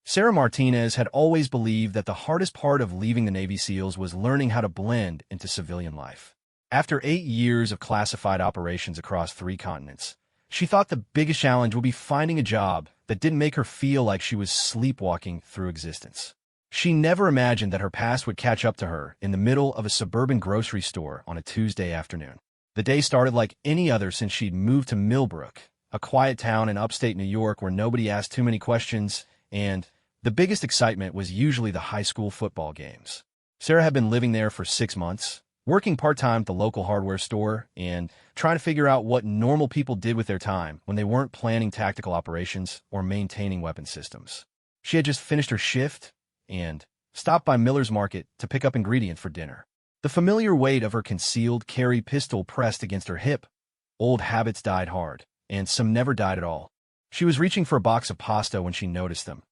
Sarah Martinez had always believed that the hardest part of leaving the Navy SEALs was learning how to blend into civilian life. After 8 years of classified operations across 3 continents, she thought the biggest challenge would be finding a job that didn't make her feel like she was sleepwalking through existence. She never imagined that her past would catch up to her in the middle of a suburban grocery store on a Tuesday afternoon. The day started like any other since she'd moved to Millbrook, a quiet town in upstate New York where nobody asked too many questions, and the biggest excitement was usually the high school football games. Sarah had been living there for 6 months, working part-time at the local hardware store and trying to figure out what normal people did with their time when they weren't planning tactical operations or maintaining weapon systems. She had just finished her shift and stopped by Miller's Market to pick up ingredients for dinner. The familiar weight of her concealed carry pistol pressed against her hip. Old habits died hard, and some never died at all. She was reaching for a box of pasta when she noticed them.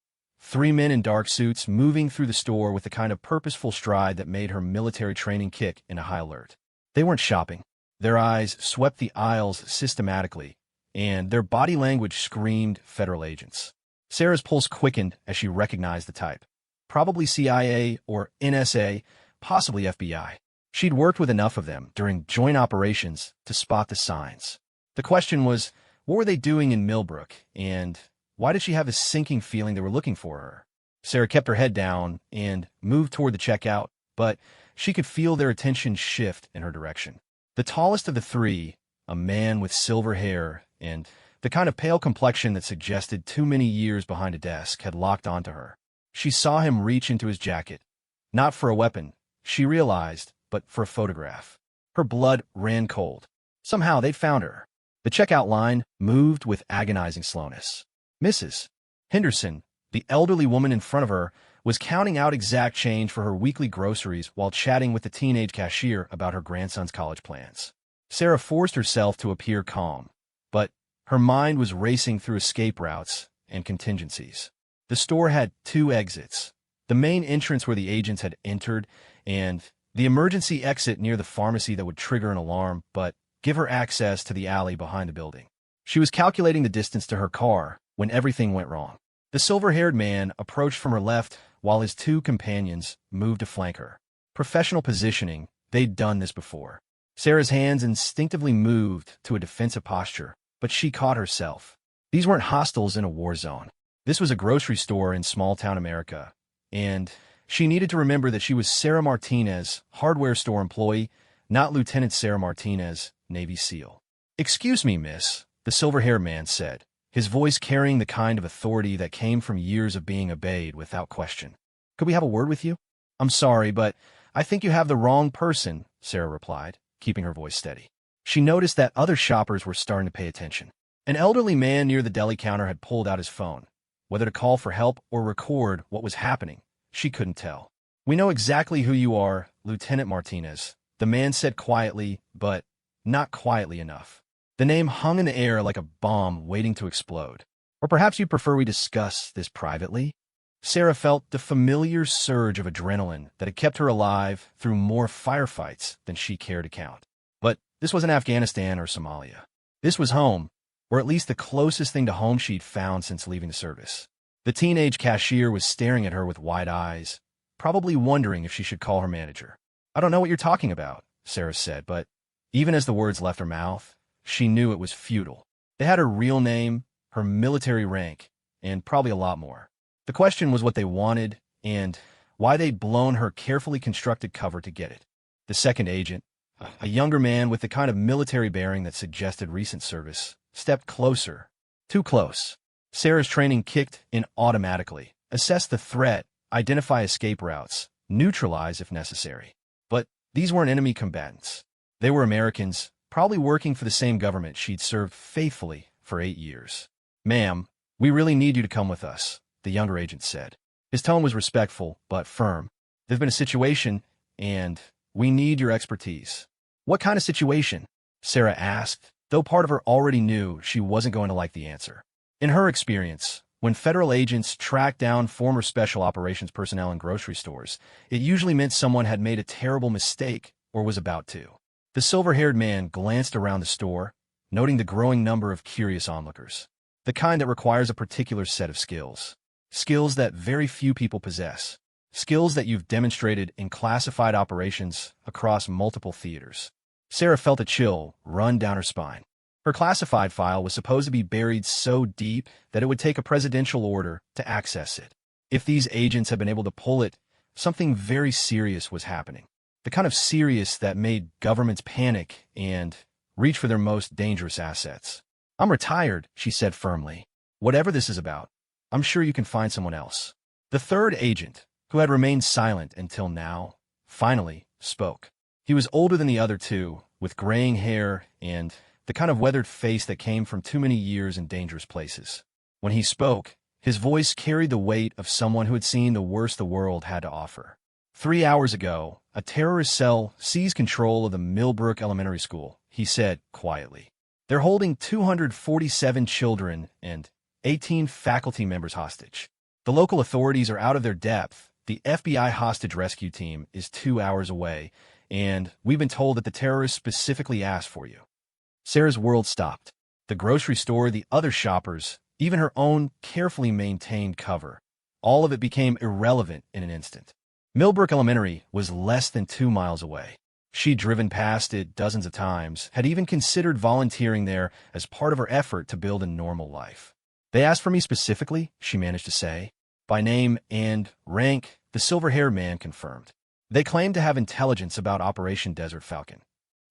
3 men in dark suits moving through the store with the kind of purposeful stride that made her military training kick into high alert. They weren't shopping. Their eyes swept the aisles systematically, and their body language screamed federal agents. Sarah's pulse quickened as she recognized the type. Probably CIA or NSA, possibly FBI. She'd worked with enough of them during joint operations to spot the signs. The question was, what were they doing in Millbrook, and why did she have a sinking feeling they were looking for her? Sarah kept her head down and moved toward the checkout, but she could feel their attention shift in her direction. The tallest of the 3, a man with silver hair and the kind of pale complexion that suggested too many years behind a desk, had locked onto her. She saw him reach into his jacket. Not for a weapon, she realized, but for a photograph. Her blood ran cold. Somehow they'd found her. The checkout line moved with agonizing slowness. Mrs. Henderson, the elderly woman in front of her, was counting out exact change for her weekly groceries while chatting with the teenage cashier about her grandson's college plans. Sarah forced herself to appear calm, but her mind was racing through escape routes and contingencies. The store had 2 exits, the main entrance where the agents had entered, and the emergency exit near the pharmacy that would trigger an alarm but give her access to the alley behind the building. She was calculating the distance to her car when everything went wrong. The silver-haired man approached from her left while his 2 companions moved to flank her. Professional positioning, they'd done this before. Sarah's hands instinctively moved to a defensive posture, but she caught herself. These weren't hostiles in a war zone. This was a grocery store in small-town America, and she needed to remember that she was Sarah Martinez, hardware store employee, not Lieutenant Sarah Martinez, Navy SEAL. "Excuse me, miss," the silver-haired man said, his voice carrying the kind of authority that came from years of being obeyed without question. "Could we have a word with you?" "I'm sorry, but I think you have the wrong person," Sarah replied, keeping her voice steady. She noticed that other shoppers were starting to pay attention. An elderly man near the deli counter had pulled out his phone. Whether to call for help or record what was happening, she couldn't tell. "We know exactly who you are, Lieutenant Martinez," the man said quietly, but not quietly enough. The name hung in the air like a bomb waiting to explode. "Or perhaps you'd prefer we discuss this privately?" Sarah felt the familiar surge of adrenaline that had kept her alive through more firefights than she cared to count. But this wasn't Afghanistan or Somalia. This was home, or at least the closest thing to home she'd found since leaving the service. The teenage cashier was staring at her with wide eyes, probably wondering if she should call her manager. "I don't know what you're talking about," Sarah said, but even as the words left her mouth, she knew it was futile. They had her real name, her military rank, and probably a lot more. The question was what they wanted and why they'd blown her carefully constructed cover to get it. The second agent, a younger man with the kind of military bearing that suggested recent service, stepped closer. Too close. Sarah's training kicked in automatically. Assess the threat, identify escape routes, neutralize if necessary. But these weren't enemy combatants. They were Americans, probably working for the same government she'd served faithfully for 8 years. "Ma'am, we really need you to come with us," the younger agent said. His tone was respectful, but firm. "There's been a situation, and we need your expertise." "What kind of situation?" Sarah asked, though part of her already knew she wasn't going to like the answer. In her experience, when federal agents tracked down former special operations personnel in grocery stores, it usually meant someone had made a terrible mistake or was about to. The silver-haired man glanced around the store, noting the growing number of curious onlookers. The kind that requires a particular set of skills. skills that very few people possess, skills that you've demonstrated in classified operations across multiple theaters. Sarah felt a chill run down her spine. Her classified file was supposed to be buried so deep that it would take a presidential order to access it. If these agents had been able to pull it, something very serious was happening. The kind of serious that made governments panic and reach for their most dangerous assets. "I'm retired," she said firmly. "Whatever this is about, I'm sure you can find someone else." The third agent, who had remained silent until now, finally spoke. He was older than the other two, with graying hair and the kind of weathered face that came from too many years in dangerous places. When he spoke, his voice carried the weight of someone who had seen the worst the world had to offer. 3 hours ago, a terrorist cell seized control of the Millbrook Elementary School, he said quietly. They're holding 247 children and 18 faculty members hostage. The local authorities are out of their depth. The FBI hostage rescue team is 2 hours away, and we've been told that the terrorists specifically asked for you. Sarah's world stopped. The grocery store, the other shoppers, even her own carefully maintained cover. All of it became irrelevant in an instant. Millbrook Elementary was less than 2 miles away. She'd driven past it dozens of times, had even considered volunteering there as part of her effort to build a normal life. "They asked for me specifically," she managed to say. By name and rank, the silver-haired man confirmed. They claimed to have intelligence about Operation Desert Falcon.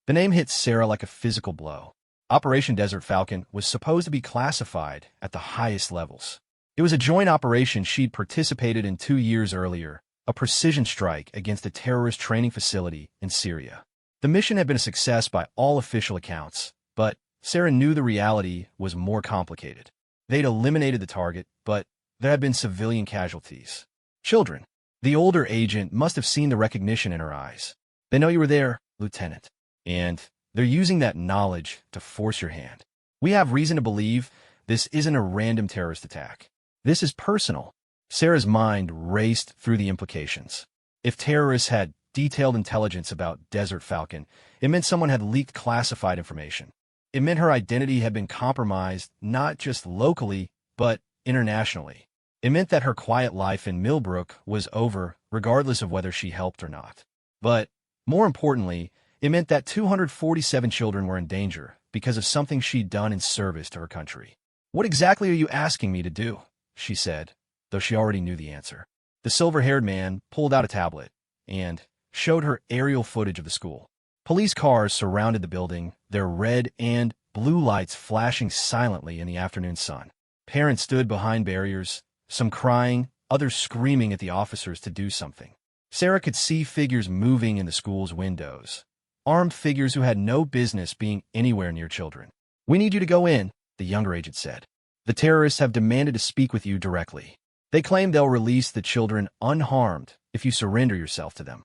The name hit Sarah like a physical blow. Operation Desert Falcon was supposed to be classified at the highest levels. It was a joint operation she'd participated in 2 years earlier, a precision strike against a terrorist training facility in Syria. The mission had been a success by all official accounts, but Sarah knew the reality was more complicated. They'd eliminated the target, but there had been civilian casualties. Children. The older agent must have seen the recognition in her eyes. "They know you were there, Lieutenant, and they're using that knowledge to force your hand. We have reason to believe this isn't a random terrorist attack. This is personal." Sarah's mind raced through the implications. If terrorists had detailed intelligence about Desert Falcon, it meant someone had leaked classified information. It meant her identity had been compromised not just locally, but internationally. It meant that her quiet life in Millbrook was over, regardless of whether she helped or not. But more importantly, it meant that 247 children were in danger because of something she'd done in service to her country. "What exactly are you asking me to do?" she said, though she already knew the answer. The silver-haired man pulled out a tablet and showed her aerial footage of the school. Police cars surrounded the building, their red and blue lights flashing silently in the afternoon sun. Parents stood behind barriers, some crying, others screaming at the officers to do something. Sarah could see figures moving in the school's windows, armed figures who had no business being anywhere near children. "We need you to go in," the younger agent said. "The terrorists have demanded to speak with you directly. They claim they'll release the children unharmed if you surrender yourself to them."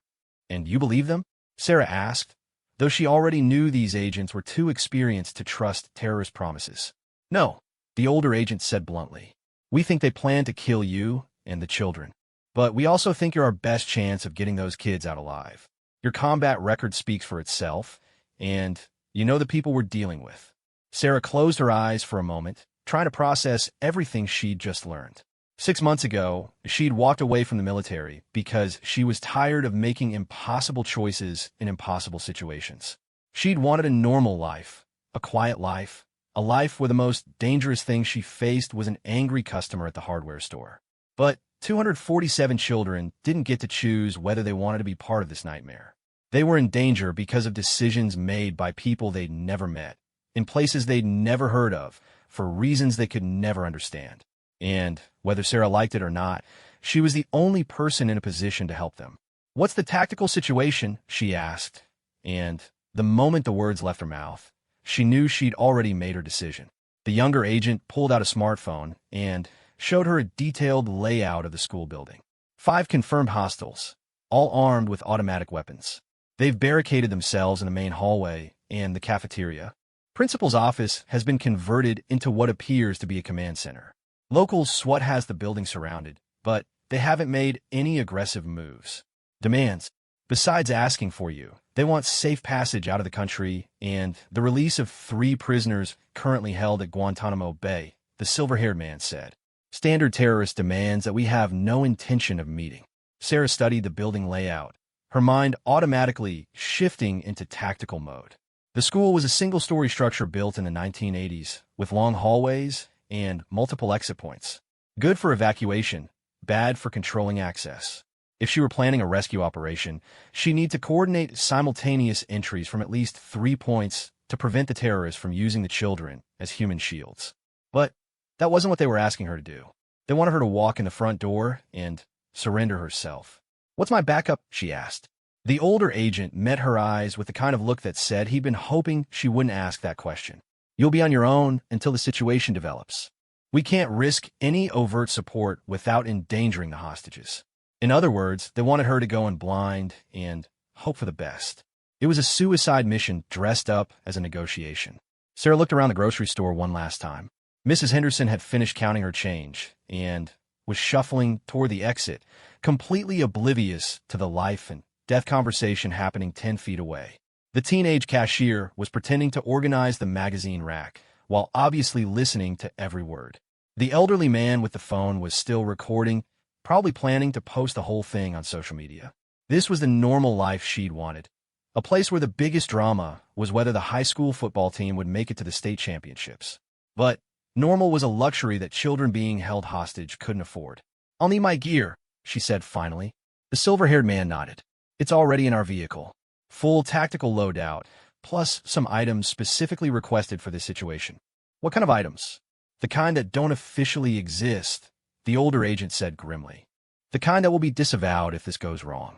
"And you believe them?" Sarah asked, though she already knew these agents were too experienced to trust terrorist promises. "No," the older agent said bluntly. "We think they plan to kill you and the children. But we also think you're our best chance of getting those kids out alive. Your combat record speaks for itself, and you know the people we're dealing with." Sarah closed her eyes for a moment, trying to process everything she'd just learned. 6 months ago, she'd walked away from the military because she was tired of making impossible choices in impossible situations. She'd wanted a normal life, a quiet life, a life where the most dangerous thing she faced was an angry customer at the hardware store. But 247 children didn't get to choose whether they wanted to be part of this nightmare. They were in danger because of decisions made by people they'd never met, in places they'd never heard of, for reasons they could never understand. And, whether Sarah liked it or not, she was the only person in a position to help them. "What's the tactical situation?" she asked, and the moment the words left her mouth, she knew she'd already made her decision. The younger agent pulled out a smartphone and showed her a detailed layout of the school building. 5 confirmed hostiles, all armed with automatic weapons. They've barricaded themselves in the main hallway and the cafeteria. Principal's office has been converted into what appears to be a command center. Local SWAT has the building surrounded, but they haven't made any aggressive moves. Demands. Besides asking for you, they want safe passage out of the country and the release of 3 prisoners currently held at Guantanamo Bay, the silver-haired man said. Standard terrorist demands that we have no intention of meeting. Sarah studied the building layout, her mind automatically shifting into tactical mode. The school was a single-story structure built in the 1980s, with long hallways and multiple exit points. Good for evacuation, bad for controlling access. If she were planning a rescue operation, she'd need to coordinate simultaneous entries from at least 3 points to prevent the terrorists from using the children as human shields. But that wasn't what they were asking her to do. They wanted her to walk in the front door and surrender herself. "What's my backup?" she asked. The older agent met her eyes with the kind of look that said he'd been hoping she wouldn't ask that question. "You'll be on your own until the situation develops. We can't risk any overt support without endangering the hostages." In other words, they wanted her to go in blind and hope for the best. It was a suicide mission dressed up as a negotiation. Sarah looked around the grocery store one last time. Mrs. Henderson had finished counting her change and was shuffling toward the exit, completely oblivious to the life and death conversation happening 10 feet away. The teenage cashier was pretending to organize the magazine rack, while obviously listening to every word. The elderly man with the phone was still recording, probably planning to post the whole thing on social media. This was the normal life she'd wanted, a place where the biggest drama was whether the high school football team would make it to the state championships. But normal was a luxury that children being held hostage couldn't afford. "I'll need my gear," she said finally. The silver-haired man nodded. "It's already in our vehicle. Full tactical loadout, plus some items specifically requested for this situation." "What kind of items?" "The kind that don't officially exist," the older agent said grimly. "The kind that will be disavowed if this goes wrong."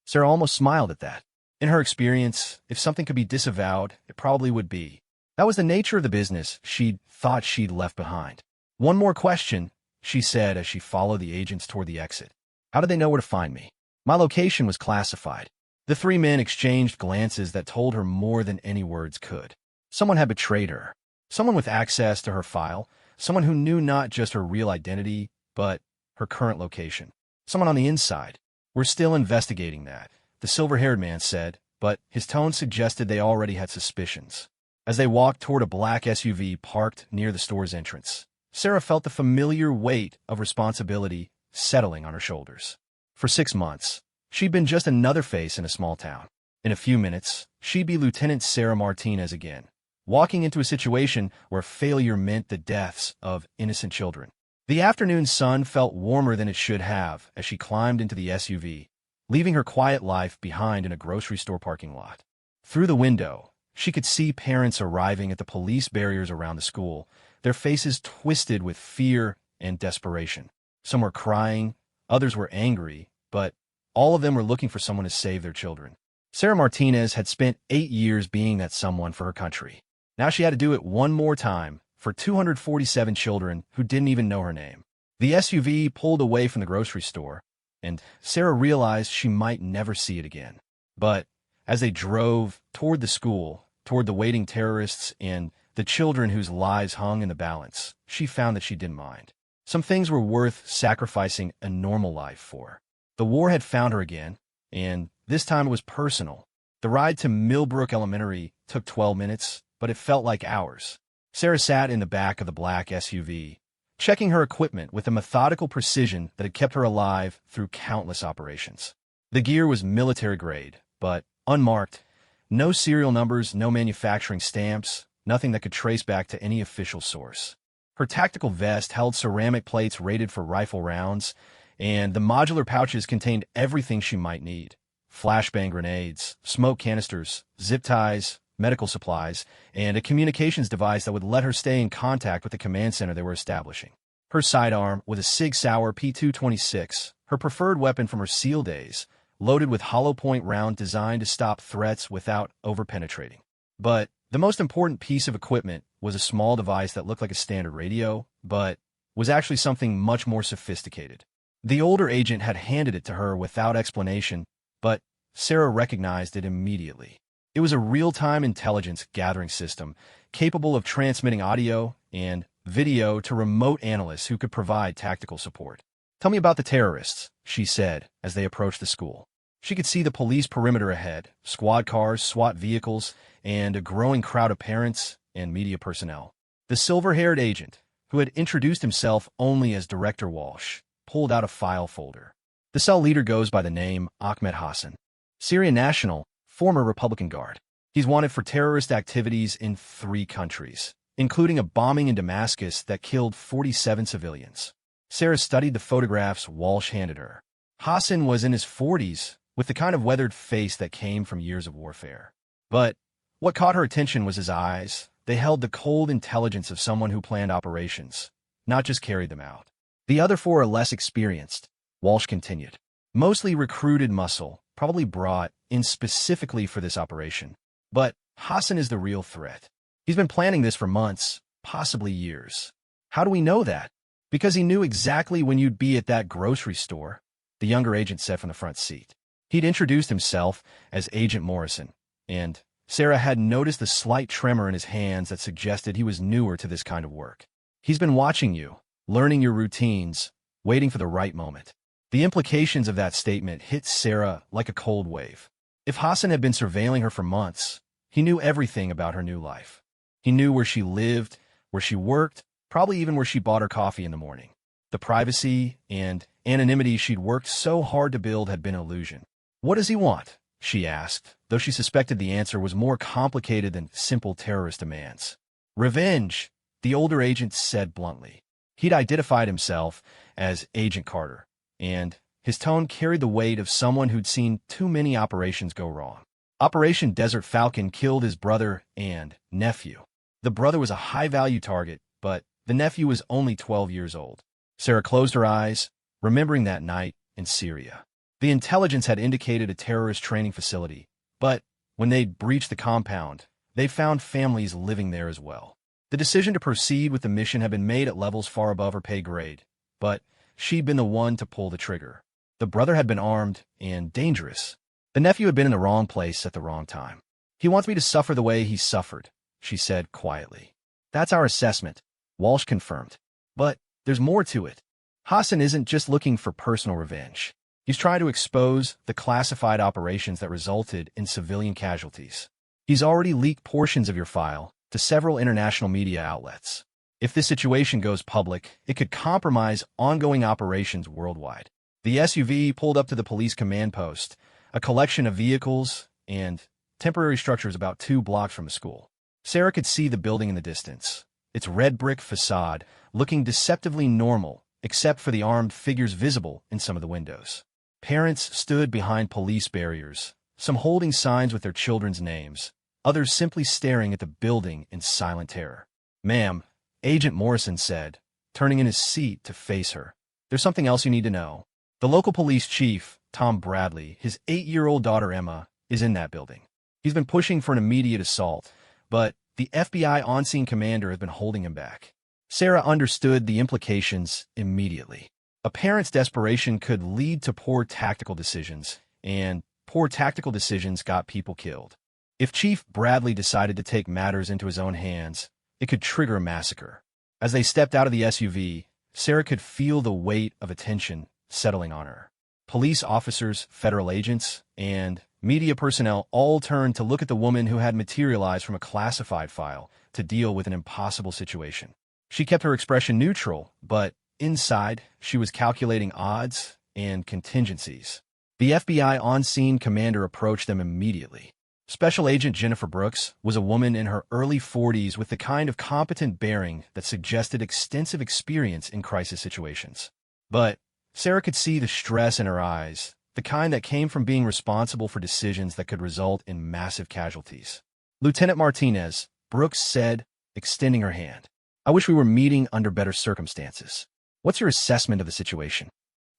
Sarah almost smiled at that. In her experience, if something could be disavowed, it probably would be. That was the nature of the business she'd thought she'd left behind. "One more question," she said as she followed the agents toward the exit. "How did they know where to find me?" "My location was classified." The three men exchanged glances that told her more than any words could. Someone had betrayed her. Someone with access to her file. Someone who knew not just her real identity, but her current location. Someone on the inside. "We're still investigating that," the silver-haired man said, but his tone suggested they already had suspicions. As they walked toward a black SUV parked near the store's entrance, Sarah felt the familiar weight of responsibility settling on her shoulders. For 6 months, she'd been just another face in a small town. In a few minutes, she'd be Lieutenant Sarah Martinez again, walking into a situation where failure meant the deaths of innocent children. The afternoon sun felt warmer than it should have as she climbed into the SUV, leaving her quiet life behind in a grocery store parking lot. Through the window, she could see parents arriving at the police barriers around the school, their faces twisted with fear and desperation. Some were crying, others were angry, but all of them were looking for someone to save their children. Sarah Martinez had spent 8 years being that someone for her country. Now she had to do it one more time for 247 children who didn't even know her name. The SUV pulled away from the grocery store, and Sarah realized she might never see it again. But as they drove toward the school, toward the waiting terrorists and the children whose lives hung in the balance, she found that she didn't mind. Some things were worth sacrificing a normal life for. The war had found her again, and this time it was personal. The ride to Millbrook Elementary took 12 minutes, but it felt like hours. Sarah sat in the back of the black SUV, checking her equipment with a methodical precision that had kept her alive through countless operations. The gear was military grade, but unmarked. No serial numbers, no manufacturing stamps, nothing that could trace back to any official source. Her tactical vest held ceramic plates rated for rifle rounds, and the modular pouches contained everything she might need. Flashbang grenades, smoke canisters, zip ties, medical supplies, and a communications device that would let her stay in contact with the command center they were establishing. Her sidearm was a Sig Sauer P226, her preferred weapon from her SEAL days, loaded with hollow-point round designed to stop threats without over-penetrating. But the most important piece of equipment was a small device that looked like a standard radio, but was actually something much more sophisticated. The older agent had handed it to her without explanation, but Sarah recognized it immediately. It was a real-time intelligence gathering system capable of transmitting audio and video to remote analysts who could provide tactical support. "Tell me about the terrorists," she said as they approached the school. She could see the police perimeter ahead, squad cars, SWAT vehicles, and a growing crowd of parents and media personnel. The silver-haired agent, who had introduced himself only as Director Walsh, pulled out a file folder. The cell leader goes by the name Ahmed Hassan. Syrian national, former Republican Guard. He's wanted for terrorist activities in 3 countries, including a bombing in Damascus that killed 47 civilians. Sarah studied the photographs Walsh handed her. Hassan was in his 40s, with the kind of weathered face that came from years of warfare. But what caught her attention was his eyes. They held the cold intelligence of someone who planned operations, not just carried them out. The other 4 are less experienced, Walsh continued. Mostly recruited muscle, probably brought in specifically for this operation. But Hassan is the real threat. He's been planning this for months, possibly years. How do we know that? Because he knew exactly when you'd be at that grocery store, the younger agent said from the front seat. He'd introduced himself as Agent Morrison, and Sarah had noticed the slight tremor in his hands that suggested he was newer to this kind of work. He's been watching you, learning your routines, waiting for the right moment. The implications of that statement hit Sarah like a cold wave. If Hassan had been surveilling her for months, he knew everything about her new life. He knew where she lived, where she worked, probably even where she bought her coffee in the morning. The privacy and anonymity she'd worked so hard to build had been an illusion. What does he want? She asked, though she suspected the answer was more complicated than simple terrorist demands. Revenge, the older agent said bluntly. He'd identified himself as Agent Carter, and his tone carried the weight of someone who'd seen too many operations go wrong. Operation Desert Falcon killed his brother and nephew. The brother was a high-value target, but the nephew was only 12 years old. Sarah closed her eyes, remembering that night in Syria. The intelligence had indicated a terrorist training facility, but when they'd breached the compound, they found families living there as well. The decision to proceed with the mission had been made at levels far above her pay grade, but she'd been the one to pull the trigger. The brother had been armed and dangerous. The nephew had been in the wrong place at the wrong time. He wants me to suffer the way he suffered, she said quietly. That's our assessment, Walsh confirmed. But there's more to it. Hassan isn't just looking for personal revenge. He's trying to expose the classified operations that resulted in civilian casualties. He's already leaked portions of your file to several international media outlets. If this situation goes public, it could compromise ongoing operations worldwide. The SUV pulled up to the police command post, a collection of vehicles and temporary structures about 2 blocks from the school. Sarah could see the building in the distance, its red brick facade looking deceptively normal, except for the armed figures visible in some of the windows. Parents stood behind police barriers, some holding signs with their children's names, others simply staring at the building in silent terror. Ma'am, Agent Morrison said, turning in his seat to face her. There's something else you need to know. The local police chief, Tom Bradley, his 8-year-old daughter Emma, is in that building. He's been pushing for an immediate assault, but the FBI on-scene commander has been holding him back. Sarah understood the implications immediately. A parent's desperation could lead to poor tactical decisions, and poor tactical decisions got people killed. If Chief Bradley decided to take matters into his own hands, it could trigger a massacre. As they stepped out of the SUV, Sarah could feel the weight of attention settling on her. Police officers, federal agents, and media personnel all turned to look at the woman who had materialized from a classified file to deal with an impossible situation. She kept her expression neutral, but inside, she was calculating odds and contingencies. The FBI on-scene commander approached them immediately. Special Agent Jennifer Brooks was a woman in her early 40s with the kind of competent bearing that suggested extensive experience in crisis situations. But Sarah could see the stress in her eyes, the kind that came from being responsible for decisions that could result in massive casualties. Lieutenant Martinez, Brooks said, extending her hand. I wish we were meeting under better circumstances. What's your assessment of the situation?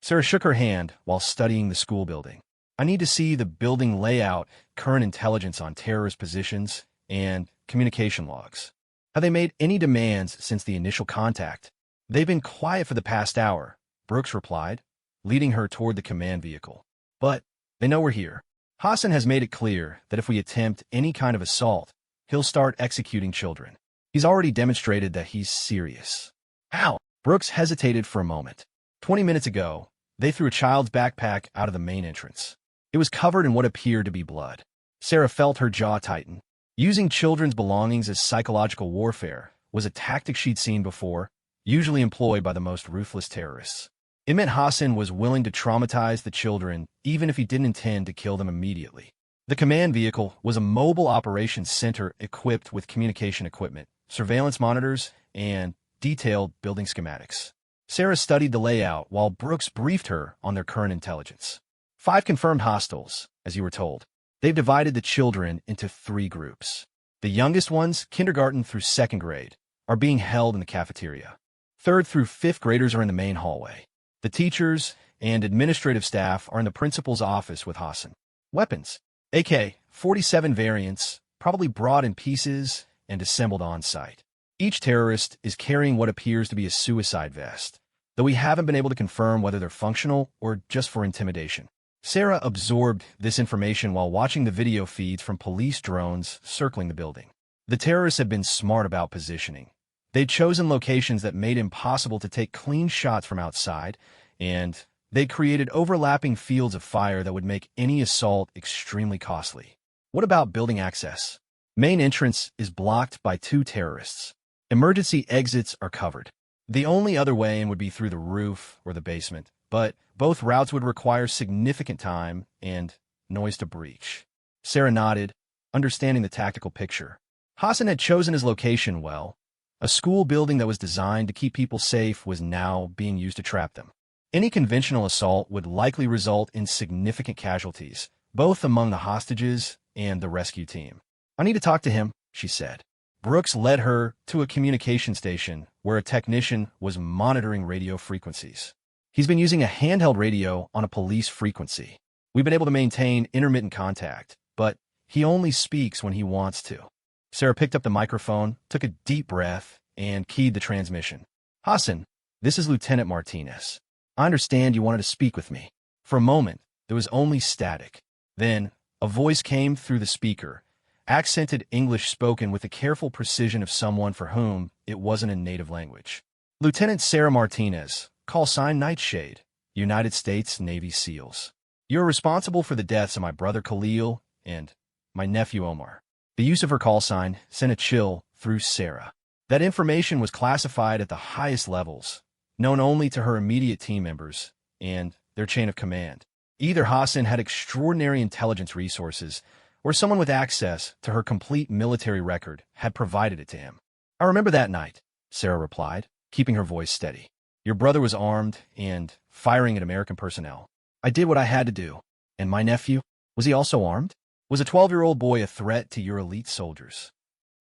Sarah shook her hand while studying the school building. I need to see the building layout, current intelligence on terrorist positions, and communication logs. Have they made any demands since the initial contact? They've been quiet for the past hour, Brooks replied, leading her toward the command vehicle. But they know we're here. Hassan has made it clear that if we attempt any kind of assault, he'll start executing children. He's already demonstrated that he's serious. How? Brooks hesitated for a moment. 20 minutes ago, they threw a child's backpack out of the main entrance. It was covered in what appeared to be blood. Sarah felt her jaw tighten. Using children's belongings as psychological warfare was a tactic she'd seen before, usually employed by the most ruthless terrorists. It meant Hassan was willing to traumatize the children even if he didn't intend to kill them immediately. The command vehicle was a mobile operations center equipped with communication equipment, surveillance monitors, and detailed building schematics. Sarah studied the layout while Brooks briefed her on their current intelligence. 5 confirmed hostiles, as you were told. They've divided the children into 3 groups. The youngest ones, kindergarten through 2nd grade, are being held in the cafeteria. 3rd through 5th graders are in the main hallway. The teachers and administrative staff are in the principal's office with Hassan. Weapons: AK-47 variants, probably brought in pieces and assembled on site. Each terrorist is carrying what appears to be a suicide vest, though we haven't been able to confirm whether they're functional or just for intimidation. Sarah absorbed this information while watching the video feeds from police drones circling the building. The terrorists had been smart about positioning. They'd chosen locations that made it impossible to take clean shots from outside, and they created overlapping fields of fire that would make any assault extremely costly. What about building access? Main entrance is blocked by 2 terrorists. Emergency exits are covered. The only other way in would be through the roof or the basement, but both routes would require significant time and noise to breach. Sarah nodded, understanding the tactical picture. Hassan had chosen his location well. A school building that was designed to keep people safe was now being used to trap them. Any conventional assault would likely result in significant casualties, both among the hostages and the rescue team. "I need to talk to him," she said. Brooks led her to a communication station where a technician was monitoring radio frequencies. "He's been using a handheld radio on a police frequency. We've been able to maintain intermittent contact, but he only speaks when he wants to." Sarah picked up the microphone, took a deep breath, and keyed the transmission. "Hassan, this is Lieutenant Martinez. I understand you wanted to speak with me." For a moment, there was only static. Then, a voice came through the speaker, accented English spoken with the careful precision of someone for whom it wasn't a native language. "Lieutenant Sarah Martinez, call sign Nightshade, United States Navy SEALs. You're responsible for the deaths of my brother Khalil and my nephew Omar." The use of her call sign sent a chill through Sarah. That information was classified at the highest levels, known only to her immediate team members and their chain of command. Either Hassan had extraordinary intelligence resources, or someone with access to her complete military record had provided it to him. "I remember that night," Sarah replied, keeping her voice steady. "Your brother was armed and firing at American personnel. I did what I had to do. And my nephew, was he also armed? Was a 12-year-old boy a threat to your elite soldiers?"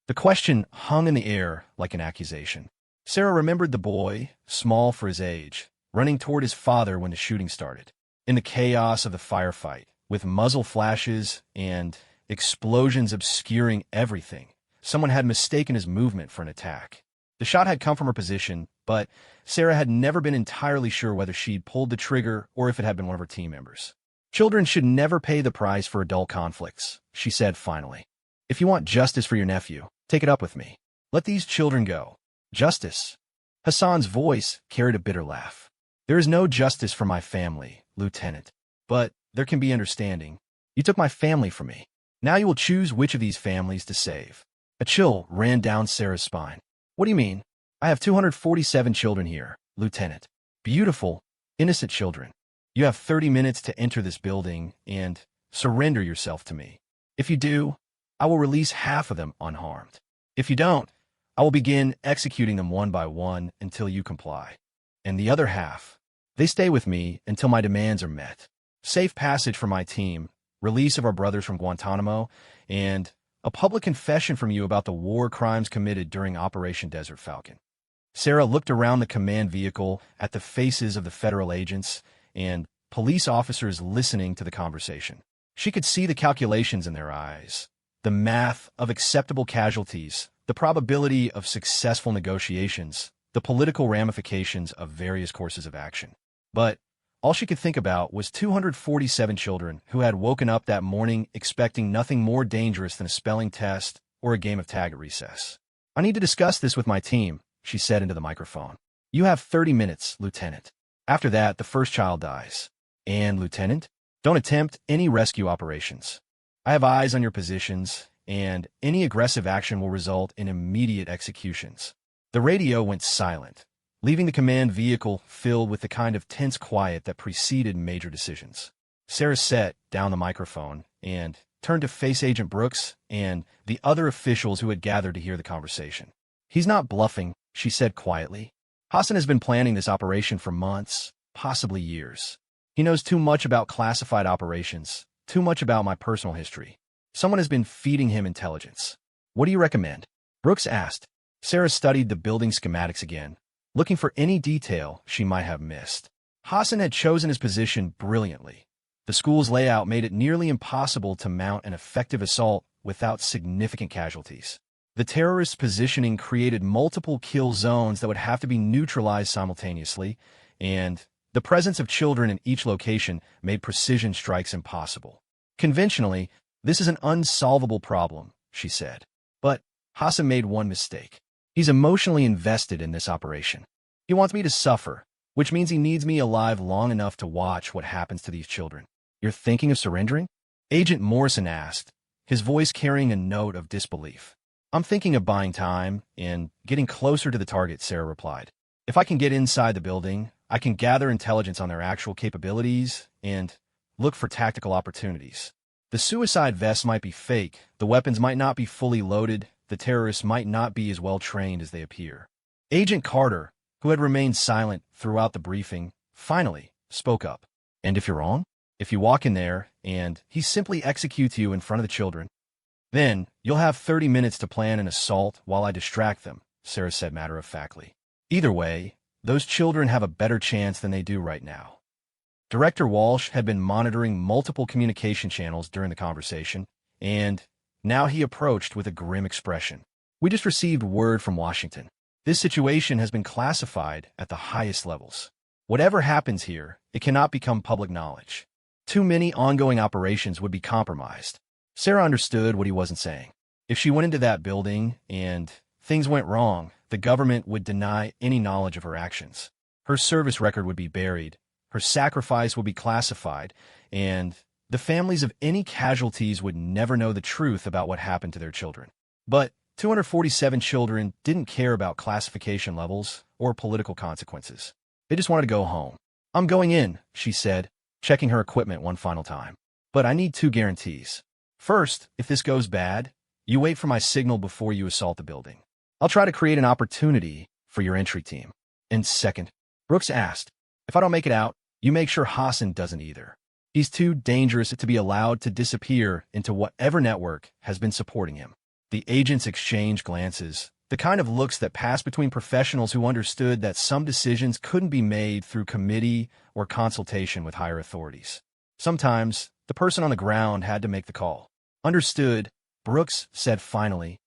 The question hung in the air like an accusation. Sarah remembered the boy, small for his age, running toward his father when the shooting started. In the chaos of the firefight, with muzzle flashes and explosions obscuring everything, someone had mistaken his movement for an attack. The shot had come from her position, but Sarah had never been entirely sure whether she'd pulled the trigger or if it had been one of her team members. "Children should never pay the price for adult conflicts," she said finally. "If you want justice for your nephew, take it up with me. Let these children go." "Justice?" Hassan's voice carried a bitter laugh. "There is no justice for my family, Lieutenant. But there can be understanding. You took my family from me. Now you will choose which of these families to save." A chill ran down Sarah's spine. "What do you mean? I have 247 children here, Lieutenant. Beautiful, innocent children. You have 30 minutes to enter this building and surrender yourself to me. If you do, I will release half of them unharmed. If you don't, I will begin executing them one by one until you comply. And the other half, they stay with me until my demands are met. Safe passage for my team, release of our brothers from Guantanamo, and a public confession from you about the war crimes committed during Operation Desert Falcon." Sarah looked around the command vehicle at the faces of the federal agents and police officers listening to the conversation. She could see the calculations in their eyes, the math of acceptable casualties, the probability of successful negotiations, the political ramifications of various courses of action. But all she could think about was 247 children who had woken up that morning expecting nothing more dangerous than a spelling test or a game of tag at recess. "I need to discuss this with my team," she said into the microphone. "You have 30 minutes, Lieutenant. After that, the first child dies. And, Lieutenant, don't attempt any rescue operations. I have eyes on your positions, and any aggressive action will result in immediate executions." The radio went silent, leaving the command vehicle filled with the kind of tense quiet that preceded major decisions. Sarah set down the microphone and turned to face Agent Brooks and the other officials who had gathered to hear the conversation. "He's not bluffing," she said quietly. "Hassan has been planning this operation for months, possibly years. He knows too much about classified operations, too much about my personal history. Someone has been feeding him intelligence." "What do you recommend?" Brooks asked. Sarah studied the building schematics again, looking for any detail she might have missed. Hassan had chosen his position brilliantly. The school's layout made it nearly impossible to mount an effective assault without significant casualties. The terrorists' positioning created multiple kill zones that would have to be neutralized simultaneously, and the presence of children in each location made precision strikes impossible. "Conventionally, this is an unsolvable problem," she said. "But Hassan made one mistake. He's emotionally invested in this operation. He wants me to suffer, which means he needs me alive long enough to watch what happens to these children." "You're thinking of surrendering?" Agent Morrison asked, his voice carrying a note of disbelief. "I'm thinking of buying time and getting closer to the target," Sarah replied. "If I can get inside the building, I can gather intelligence on their actual capabilities and look for tactical opportunities. The suicide vests might be fake, the weapons might not be fully loaded, the terrorists might not be as well trained as they appear." Agent Carter, who had remained silent throughout the briefing, finally spoke up. "And if you're wrong? If you walk in there and he simply executes you in front of the children, then you'll have 30 minutes to plan an assault while I distract them," Sarah said matter-of-factly. "Either way, those children have a better chance than they do right now." Director Walsh had been monitoring multiple communication channels during the conversation, and now he approached with a grim expression. "We just received word from Washington. This situation has been classified at the highest levels. Whatever happens here, it cannot become public knowledge. Too many ongoing operations would be compromised." Sarah understood what he wasn't saying. If she went into that building and things went wrong, the government would deny any knowledge of her actions. Her service record would be buried, her sacrifice would be classified, and the families of any casualties would never know the truth about what happened to their children. But 247 children didn't care about classification levels or political consequences. They just wanted to go home. "I'm going in," she said, checking her equipment one final time. "But I need 2 guarantees. First, if this goes bad, you wait for my signal before you assault the building. I'll try to create an opportunity for your entry team. And second," Brooks asked, "if I don't make it out, you make sure Hassan doesn't either. He's too dangerous to be allowed to disappear into whatever network has been supporting him." The agents exchanged glances, the kind of looks that passed between professionals who understood that some decisions couldn't be made through committee or consultation with higher authorities. Sometimes, the person on the ground had to make the call. "Understood," Brooks said finally.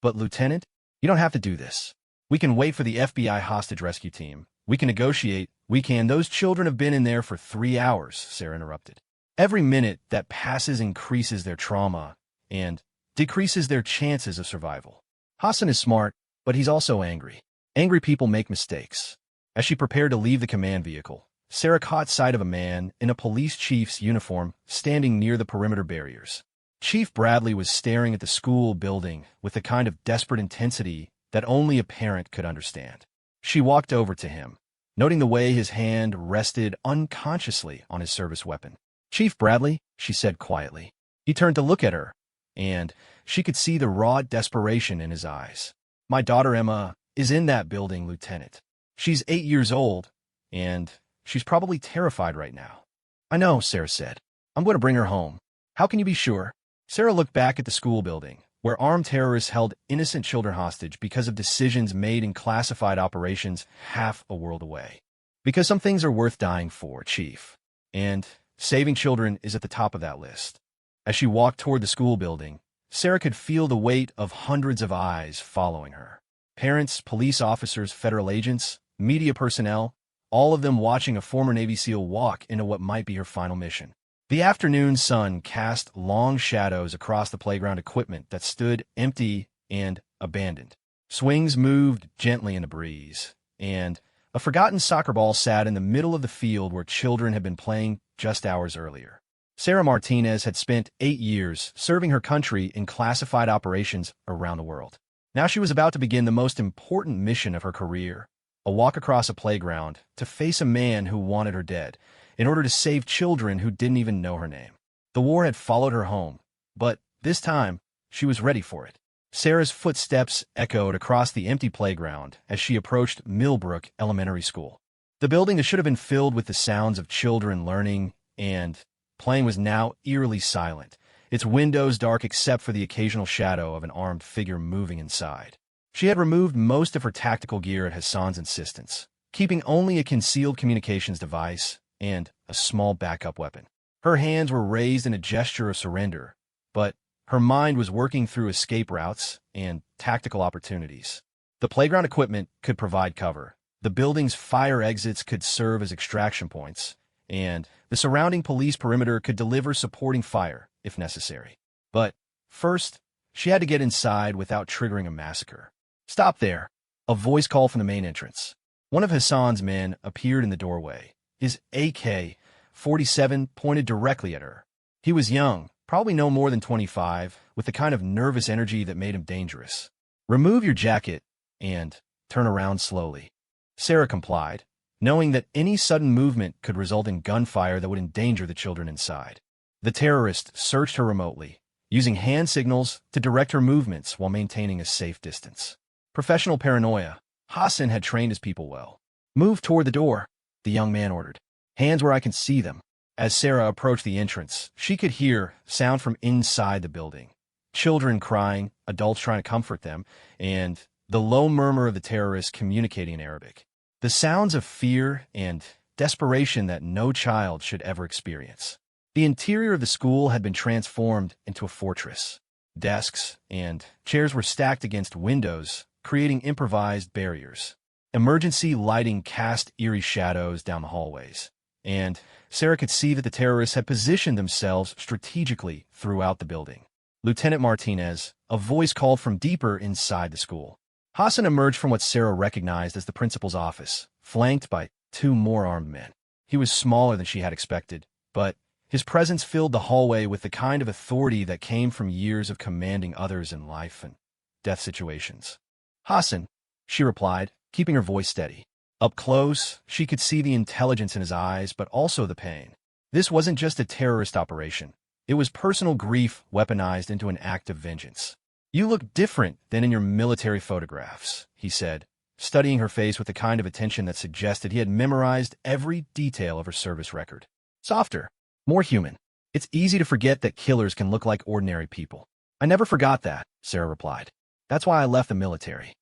"But Lieutenant, you don't have to do this. We can wait for the FBI hostage rescue team. We can negotiate. Those children have been in there for 3 hours," Sarah interrupted. "Every minute that passes increases their trauma and decreases their chances of survival. Hassan is smart, but he's also angry. Angry people make mistakes." As she prepared to leave the command vehicle, Sarah caught sight of a man in a police chief's uniform standing near the perimeter barriers. Chief Bradley was staring at the school building with the kind of desperate intensity that only a parent could understand. She walked over to him, noting the way his hand rested unconsciously on his service weapon. "Chief Bradley," she said quietly. He turned to look at her, and she could see the raw desperation in his eyes. "My daughter Emma is in that building, Lieutenant. She's 8 years old, and she's probably terrified right now." "I know," Sarah said. "I'm going to bring her home." "How can you be sure?" Sarah looked back at the school building, where armed terrorists held innocent children hostage because of decisions made in classified operations half a world away. "Because some things are worth dying for, Chief. And saving children is at the top of that list." As she walked toward the school building, Sarah could feel the weight of hundreds of eyes following her. Parents, police officers, federal agents, media personnel, all of them watching a former Navy SEAL walk into what might be her final mission. The afternoon sun cast long shadows across the playground equipment that stood empty and abandoned. Swings moved gently in the breeze, and a forgotten soccer ball sat in the middle of the field where children had been playing just hours earlier. Sarah Martinez had spent 8 years serving her country in classified operations around the world. Now she was about to begin the most important mission of her career, a walk across a playground to face a man who wanted her dead in order to save children who didn't even know her name. The war had followed her home, but this time she was ready for it. Sarah's footsteps echoed across the empty playground as she approached Millbrook Elementary School. The building that should have been filled with the sounds of children learning and playing was now eerily silent, its windows dark except for the occasional shadow of an armed figure moving inside. She had removed most of her tactical gear at Hassan's insistence, keeping only a concealed communications device and a small backup weapon. Her hands were raised in a gesture of surrender, but her mind was working through escape routes and tactical opportunities. The playground equipment could provide cover, the building's fire exits could serve as extraction points, and the surrounding police perimeter could deliver supporting fire, if necessary. But first, she had to get inside without triggering a massacre. "Stop there!" A voice called from the main entrance. One of Hassan's men appeared in the doorway, his AK-47 pointed directly at her. He was young, probably no more than 25, with the kind of nervous energy that made him dangerous. "Remove your jacket and turn around slowly." Sarah complied, knowing that any sudden movement could result in gunfire that would endanger the children inside. The terrorist searched her remotely, using hand signals to direct her movements while maintaining a safe distance. Professional paranoia, Hassan had trained his people well. "Move toward the door," the young man ordered. "Hands where I can see them." As Sarah approached the entrance, she could hear sound from inside the building. Children crying, adults trying to comfort them, and the low murmur of the terrorists communicating in Arabic. The sounds of fear and desperation that no child should ever experience. The interior of the school had been transformed into a fortress. Desks and chairs were stacked against windows, creating improvised barriers. Emergency lighting cast eerie shadows down the hallways, and Sarah could see that the terrorists had positioned themselves strategically throughout the building. "Lieutenant Martinez," a voice called from deeper inside the school. Hassan emerged from what Sarah recognized as the principal's office, flanked by two more armed men. He was smaller than she had expected, but his presence filled the hallway with the kind of authority that came from years of commanding others in life and death situations. "Hassan," she replied, keeping her voice steady. Up close, she could see the intelligence in his eyes, but also the pain. This wasn't just a terrorist operation. It was personal grief weaponized into an act of vengeance. "You look different than in your military photographs," he said, studying her face with the kind of attention that suggested he had memorized every detail of her service record. "Softer, more human. It's easy to forget that killers can look like ordinary people." "I never forgot that," Sarah replied. "That's why I left the military."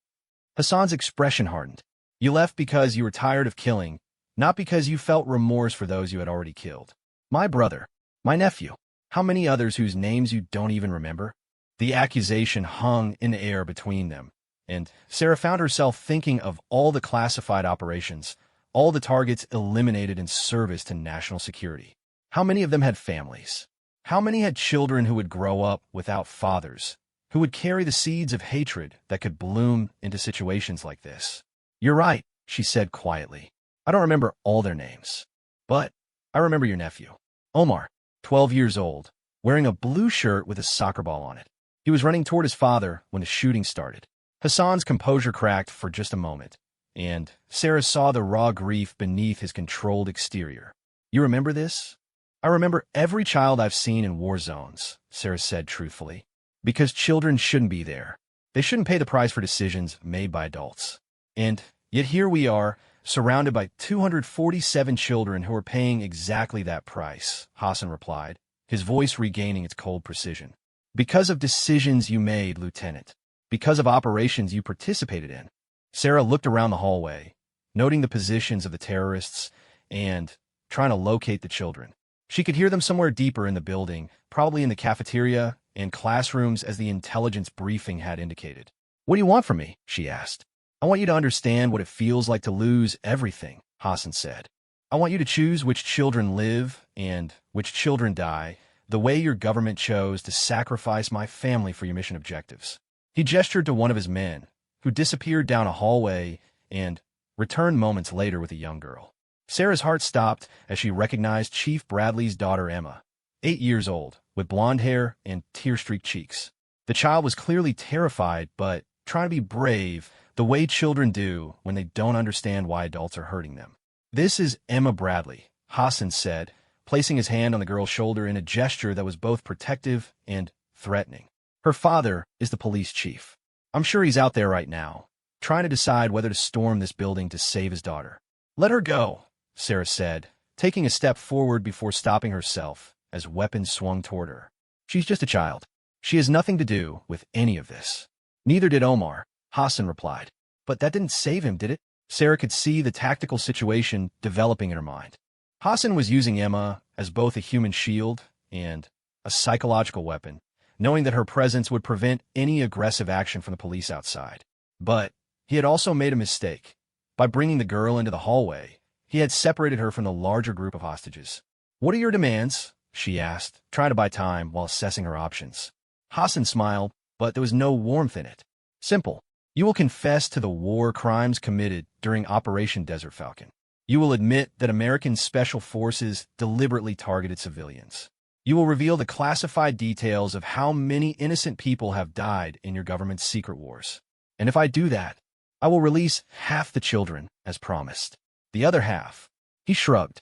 Hassan's expression hardened. "You left because you were tired of killing, not because you felt remorse for those you had already killed." "My brother, my nephew, how many others whose names you don't even remember?" The accusation hung in the air between them, and Sarah found herself thinking of all the classified operations, all the targets eliminated in service to national security. How many of them had families? How many had children who would grow up without fathers, who would carry the seeds of hatred that could bloom into situations like this? "You're right," she said quietly. "I don't remember all their names, but I remember your nephew. Omar, 12 years old, wearing a blue shirt with a soccer ball on it. He was running toward his father when the shooting started." Hassan's composure cracked for just a moment, and Sarah saw the raw grief beneath his controlled exterior. "You remember this?" "I remember every child I've seen in war zones," Sarah said truthfully. "Because children shouldn't be there. They shouldn't pay the price for decisions made by adults. And yet here we are, surrounded by 247 children who are paying exactly that price," Hassan replied, his voice regaining its cold precision. "Because of decisions you made, Lieutenant. Because of operations you participated in." Sarah looked around the hallway, noting the positions of the terrorists and trying to locate the children. She could hear them somewhere deeper in the building, probably in the cafeteria and classrooms as the intelligence briefing had indicated. "What do you want from me?" she asked. "I want you to understand what it feels like to lose everything," Hassan said. "I want you to choose which children live and which children die, the way your government chose to sacrifice my family for your mission objectives." He gestured to one of his men, who disappeared down a hallway and returned moments later with a young girl. Sarah's heart stopped as she recognized Chief Bradley's daughter Emma, 8 years old, with blonde hair and tear-streaked cheeks. The child was clearly terrified, but trying to be brave, the way children do when they don't understand why adults are hurting them. "This is Emma Bradley," Hassan said, placing his hand on the girl's shoulder in a gesture that was both protective and threatening. "Her father is the police chief. I'm sure he's out there right now, trying to decide whether to storm this building to save his daughter." "Let her go," Sarah said, taking a step forward before stopping herself as weapons swung toward her. "She's just a child. She has nothing to do with any of this." "Neither did Omar," Hassan replied. "But that didn't save him, did it?" Sarah could see the tactical situation developing in her mind. Hassan was using Emma as both a human shield and a psychological weapon, knowing that her presence would prevent any aggressive action from the police outside. But he had also made a mistake. By bringing the girl into the hallway, he had separated her from the larger group of hostages. "What are your demands?" she asked, trying to buy time while assessing her options. Hassan smiled, but there was no warmth in it. "Simple. You will confess to the war crimes committed during Operation Desert Falcon. You will admit that American Special Forces deliberately targeted civilians. You will reveal the classified details of how many innocent people have died in your government's secret wars. And if I do that, I will release half the children, as promised. The other half," he shrugged,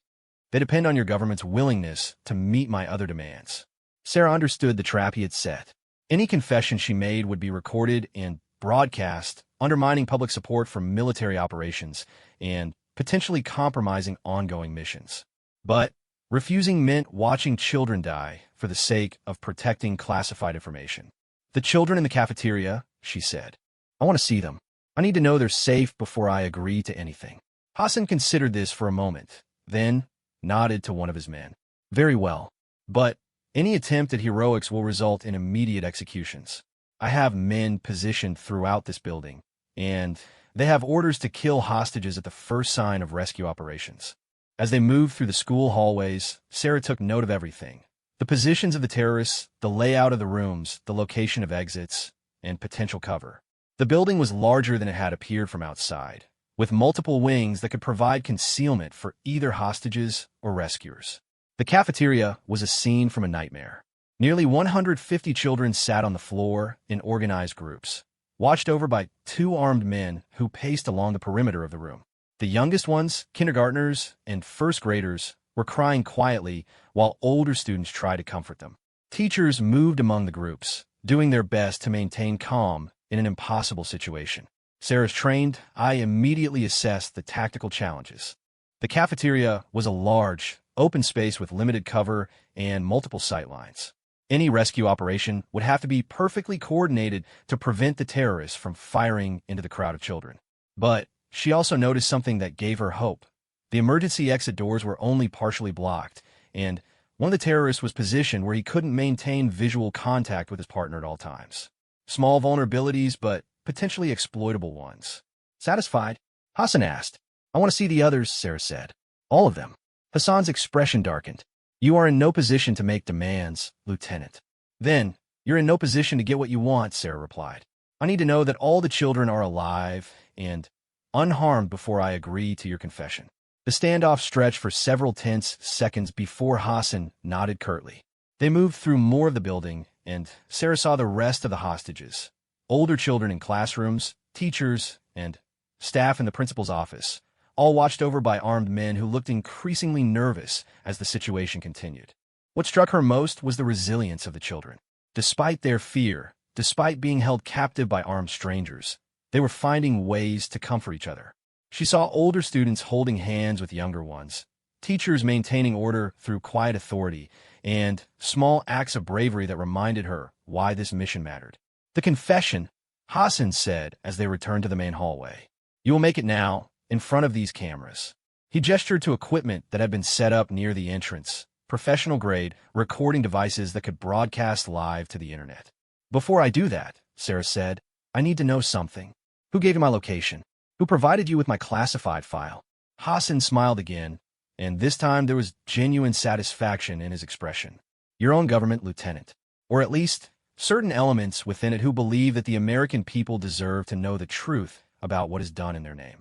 "they depend on your government's willingness to meet my other demands." Sarah understood the trap he had set. Any confession she made would be recorded and broadcast, undermining public support for military operations and potentially compromising ongoing missions. But refusing meant watching children die for the sake of protecting classified information. "The children in the cafeteria," she said. "I want to see them. I need to know they're safe before I agree to anything." Hassan considered this for a moment, then nodded to one of his men. "Very well. But any attempt at heroics will result in immediate executions. I have men positioned throughout this building, and they have orders to kill hostages at the first sign of rescue operations." As they moved through the school hallways, Sarah took note of everything. The positions of the terrorists, the layout of the rooms, the location of exits, and potential cover. The building was larger than it had appeared from outside, with multiple wings that could provide concealment for either hostages or rescuers. The cafeteria was a scene from a nightmare. Nearly 150 children sat on the floor in organized groups, watched over by 2 armed men who paced along the perimeter of the room. The youngest ones, kindergartners and first graders, were crying quietly while older students tried to comfort them. Teachers moved among the groups, doing their best to maintain calm in an impossible situation. Sarah's trained eye immediately assessed the tactical challenges. The cafeteria was a large, open space with limited cover and multiple sight lines. Any rescue operation would have to be perfectly coordinated to prevent the terrorists from firing into the crowd of children. But she also noticed something that gave her hope. The emergency exit doors were only partially blocked, and one of the terrorists was positioned where he couldn't maintain visual contact with his partner at all times. Small vulnerabilities, but potentially exploitable ones. Satisfied? Hassan asked. "I want to see the others," Sarah said. "All of them." Hassan's expression darkened. "You are in no position to make demands, Lieutenant." "Then, you're in no position to get what you want," Sarah replied. "I need to know that all the children are alive and unharmed before I agree to your confession." The standoff stretched for several tense seconds before Hassan nodded curtly. They moved through more of the building, and Sarah saw the rest of the hostages. Older children in classrooms, teachers, and staff in the principal's office, all watched over by armed men who looked increasingly nervous as the situation continued. What struck her most was the resilience of the children. Despite their fear, despite being held captive by armed strangers, they were finding ways to comfort each other. She saw older students holding hands with younger ones, teachers maintaining order through quiet authority, and small acts of bravery that reminded her why this mission mattered. "The confession," Hassan said as they returned to the main hallway. "You will make it now, in front of these cameras." He gestured to equipment that had been set up near the entrance, professional-grade recording devices that could broadcast live to the internet. "Before I do that," Sarah said, "I need to know something. Who gave you my location? Who provided you with my classified file?" Hassan smiled again, and this time there was genuine satisfaction in his expression. "Your own government, Lieutenant. Or at least certain elements within it who believe that the American people deserve to know the truth about what is done in their name."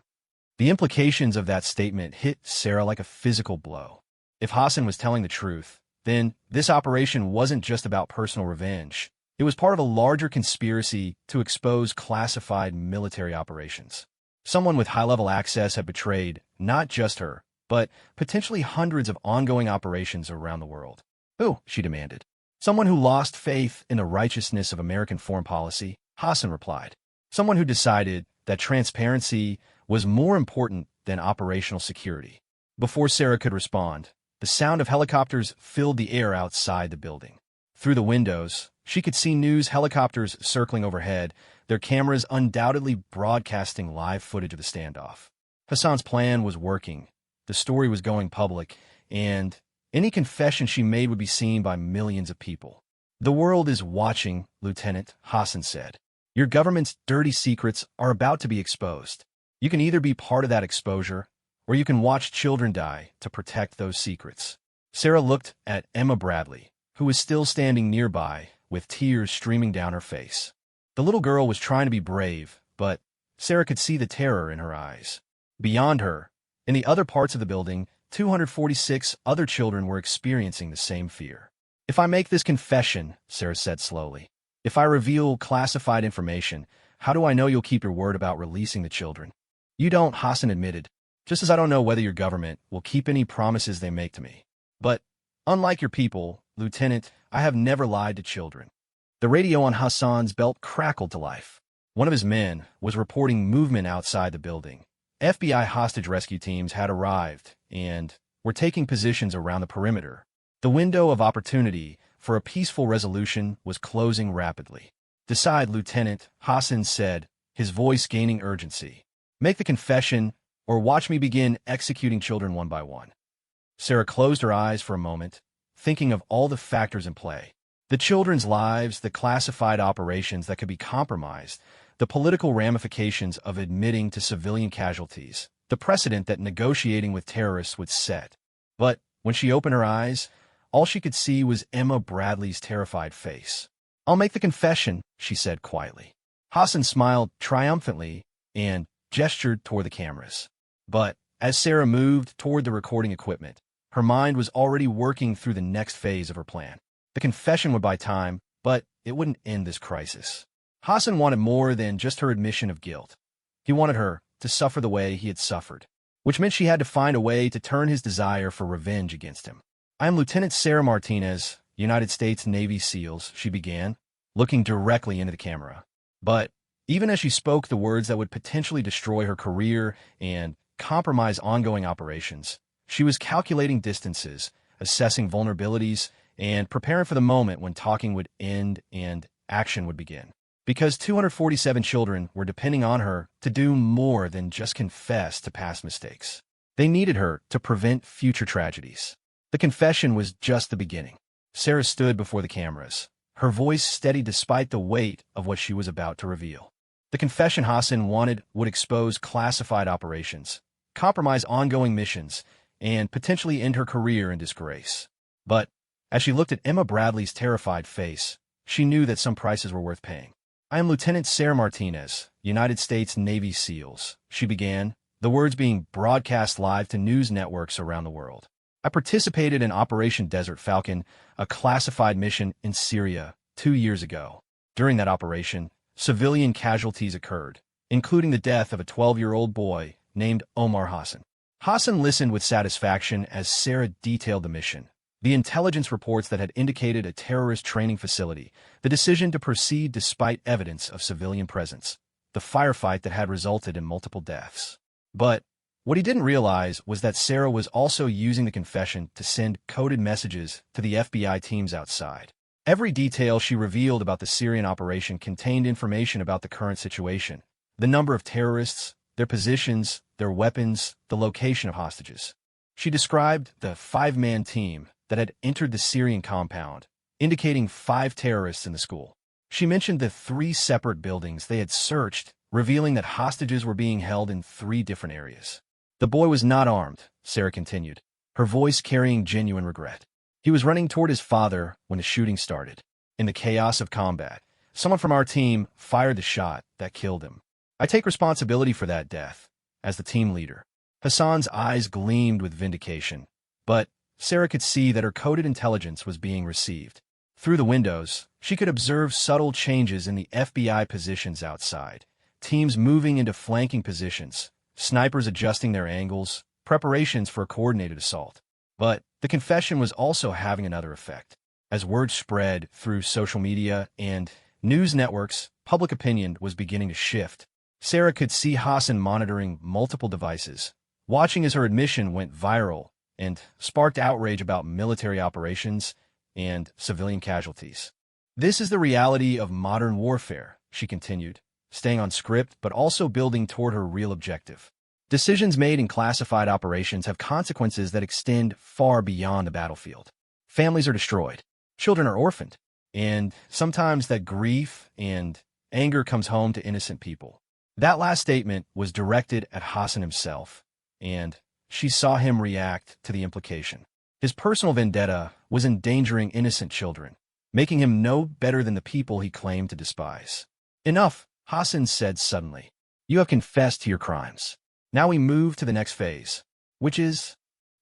The implications of that statement hit Sarah like a physical blow. If Hassan was telling the truth, then this operation wasn't just about personal revenge. It was part of a larger conspiracy to expose classified military operations. Someone with high-level access had betrayed not just her, but potentially hundreds of ongoing operations around the world. Who? She demanded. Someone who lost faith in the righteousness of American foreign policy, Hassan replied. Someone who decided that transparency was more important than operational security. Before Sarah could respond, the sound of helicopters filled the air outside the building. Through the windows, she could see news helicopters circling overhead, their cameras undoubtedly broadcasting live footage of the standoff. Hassan's plan was working. The story was going public, and any confession she made would be seen by millions of people. The world is watching, Lieutenant, Hassan said. Your government's dirty secrets are about to be exposed. You can either be part of that exposure, or you can watch children die to protect those secrets. Sarah looked at Emma Bradley, who was still standing nearby, with tears streaming down her face. The little girl was trying to be brave, but Sarah could see the terror in her eyes. Beyond her, in the other parts of the building, 246 other children were experiencing the same fear. If I make this confession, Sarah said slowly, if I reveal classified information, how do I know you'll keep your word about releasing the children? You don't, Hassan admitted, just as I don't know whether your government will keep any promises they make to me. But, unlike your people, Lieutenant, I have never lied to children. The radio on Hassan's belt crackled to life. One of his men was reporting movement outside the building. FBI hostage rescue teams had arrived and were taking positions around the perimeter. The window of opportunity for a peaceful resolution was closing rapidly. Decide, Lieutenant, Hassan said, his voice gaining urgency. Make the confession, or watch me begin executing children one by one. Sarah closed her eyes for a moment, thinking of all the factors in play. The children's lives, the classified operations that could be compromised, the political ramifications of admitting to civilian casualties, the precedent that negotiating with terrorists would set. But when she opened her eyes, all she could see was Emma Bradley's terrified face. I'll make the confession, she said quietly. Hassan smiled triumphantly and gestured toward the cameras. But as Sarah moved toward the recording equipment, her mind was already working through the next phase of her plan. The confession would buy time, but it wouldn't end this crisis. Hassan wanted more than just her admission of guilt. He wanted her to suffer the way he had suffered, which meant she had to find a way to turn his desire for revenge against him. I am Lieutenant Sarah Martinez, United States Navy SEALs, she began, looking directly into the camera. But even as she spoke the words that would potentially destroy her career and compromise ongoing operations, she was calculating distances, assessing vulnerabilities, and preparing for the moment when talking would end and action would begin. Because 247 children were depending on her to do more than just confess to past mistakes. They needed her to prevent future tragedies. The confession was just the beginning. Sarah stood before the cameras, her voice steady despite the weight of what she was about to reveal. The confession Hassan wanted would expose classified operations, compromise ongoing missions, and potentially end her career in disgrace. But as she looked at Emma Bradley's terrified face, she knew that some prices were worth paying. I am Lieutenant Sarah Martinez, United States Navy SEALs, she began, the words being broadcast live to news networks around the world. I participated in Operation Desert Falcon, a classified mission in Syria, 2 years ago. During that operation, civilian casualties occurred, including the death of a 12-year-old boy named Omar Hassan. Hassan listened with satisfaction as Sarah detailed the mission. The intelligence reports that had indicated a terrorist training facility, the decision to proceed despite evidence of civilian presence, the firefight that had resulted in multiple deaths. But what he didn't realize was that Sarah was also using the confession to send coded messages to the FBI teams outside. Every detail she revealed about the Syrian operation contained information about the current situation, the number of terrorists, their positions, their weapons, the location of hostages. She described the 5-man team that had entered the Syrian compound, indicating 5 terrorists in the school. She mentioned the 3 separate buildings they had searched, revealing that hostages were being held in 3 different areas. The boy was not armed, Sarah continued, her voice carrying genuine regret. He was running toward his father when the shooting started. In the chaos of combat, someone from our team fired the shot that killed him. I take responsibility for that death, as the team leader. Hassan's eyes gleamed with vindication, but Sarah could see that her coded intelligence was being received. Through the windows, she could observe subtle changes in the FBI positions outside, teams moving into flanking positions, snipers adjusting their angles, preparations for a coordinated assault. But the confession was also having another effect. As word spread through social media and news networks, public opinion was beginning to shift. Sarah could see Hassan monitoring multiple devices, watching as her admission went viral and sparked outrage about military operations and civilian casualties. This is the reality of modern warfare, she continued, staying on script but also building toward her real objective. Decisions made in classified operations have consequences that extend far beyond the battlefield. Families are destroyed, children are orphaned, and sometimes that grief and anger comes home to innocent people. That last statement was directed at Hassan himself, and she saw him react to the implication. His personal vendetta was endangering innocent children, making him no better than the people he claimed to despise. Enough, Hassan said suddenly. You have confessed to your crimes. Now we move to the next phase, which is,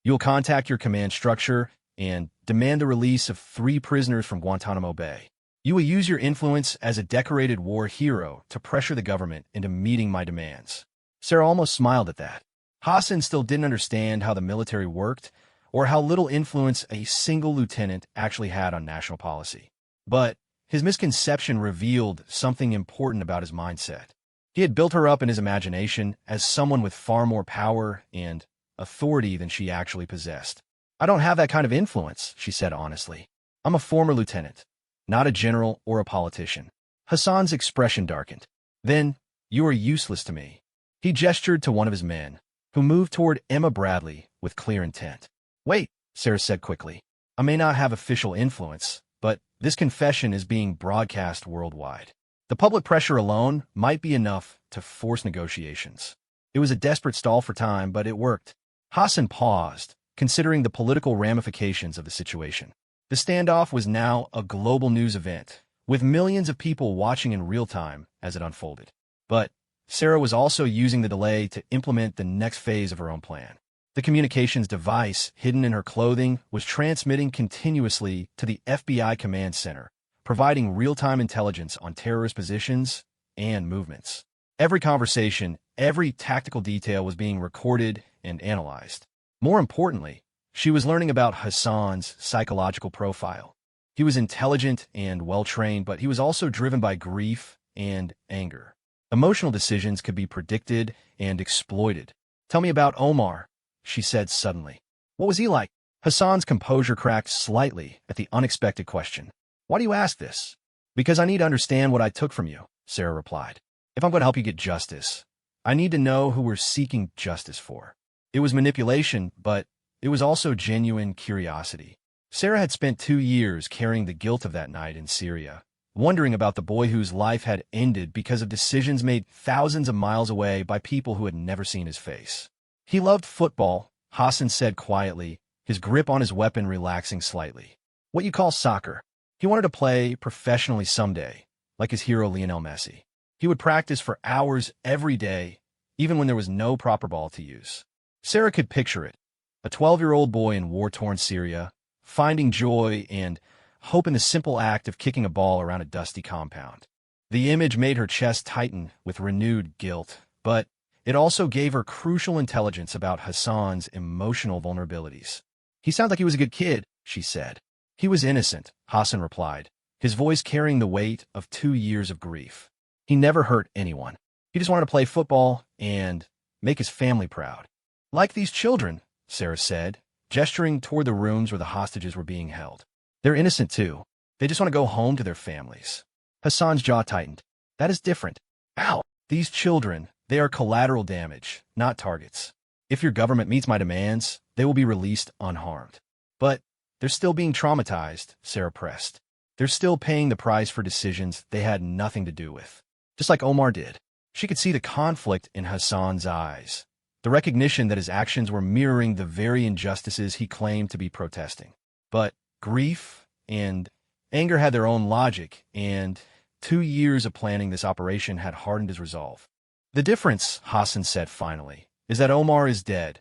you'll contact your command structure and demand the release of 3 prisoners from Guantanamo Bay. You will use your influence as a decorated war hero to pressure the government into meeting my demands. Sarah almost smiled at that. Hassan still didn't understand how the military worked or how little influence a single lieutenant actually had on national policy. But his misconception revealed something important about his mindset. He had built her up in his imagination as someone with far more power and authority than she actually possessed. I don't have that kind of influence, she said honestly. I'm a former lieutenant, not a general or a politician. Hassan's expression darkened. Then, you are useless to me. He gestured to one of his men, who moved toward Emma Bradley with clear intent. Wait, Sarah said quickly. I may not have official influence, but this confession is being broadcast worldwide. The public pressure alone might be enough to force negotiations. It was a desperate stall for time, but it worked. Hassan paused, considering the political ramifications of the situation. The standoff was now a global news event, with millions of people watching in real time as it unfolded. But Sarah was also using the delay to implement the next phase of her own plan. The communications device hidden in her clothing was transmitting continuously to the FBI command center, providing real-time intelligence on terrorist positions and movements. Every conversation, every tactical detail was being recorded and analyzed. More importantly, she was learning about Hassan's psychological profile. He was intelligent and well-trained, but he was also driven by grief and anger. Emotional decisions could be predicted and exploited. Tell me about Omar, she said suddenly. What was he like? Hassan's composure cracked slightly at the unexpected question. Why do you ask this? Because I need to understand what I took from you, Sarah replied. If I'm going to help you get justice, I need to know who we're seeking justice for. It was manipulation, but it was also genuine curiosity. Sarah had spent 2 years carrying the guilt of that night in Syria, wondering about the boy whose life had ended because of decisions made thousands of miles away by people who had never seen his face. He loved football, Hassan said quietly, his grip on his weapon relaxing slightly. What you call soccer. He wanted to play professionally someday, like his hero Lionel Messi. He would practice for hours every day, even when there was no proper ball to use. Sarah could picture it. A 12-year-old boy in war-torn Syria, finding joy and hope in the simple act of kicking a ball around a dusty compound. The image made her chest tighten with renewed guilt, but it also gave her crucial intelligence about Hassan's emotional vulnerabilities. He sounds like he was a good kid, she said. He was innocent, Hassan replied, his voice carrying the weight of 2 years of grief. He never hurt anyone. He just wanted to play football and make his family proud. Like these children, Sarah said, gesturing toward the rooms where the hostages were being held. They're innocent too. They just want to go home to their families. Hassan's jaw tightened. That is different. Ow! These children, they are collateral damage, not targets. If your government meets my demands, they will be released unharmed. But they're still being traumatized, Sarah pressed. They're still paying the price for decisions they had nothing to do with. Just like Omar did. She could see the conflict in Hassan's eyes, the recognition that his actions were mirroring the very injustices he claimed to be protesting. But grief and anger had their own logic, and 2 years of planning this operation had hardened his resolve. The difference, Hassan said finally, is that Omar is dead,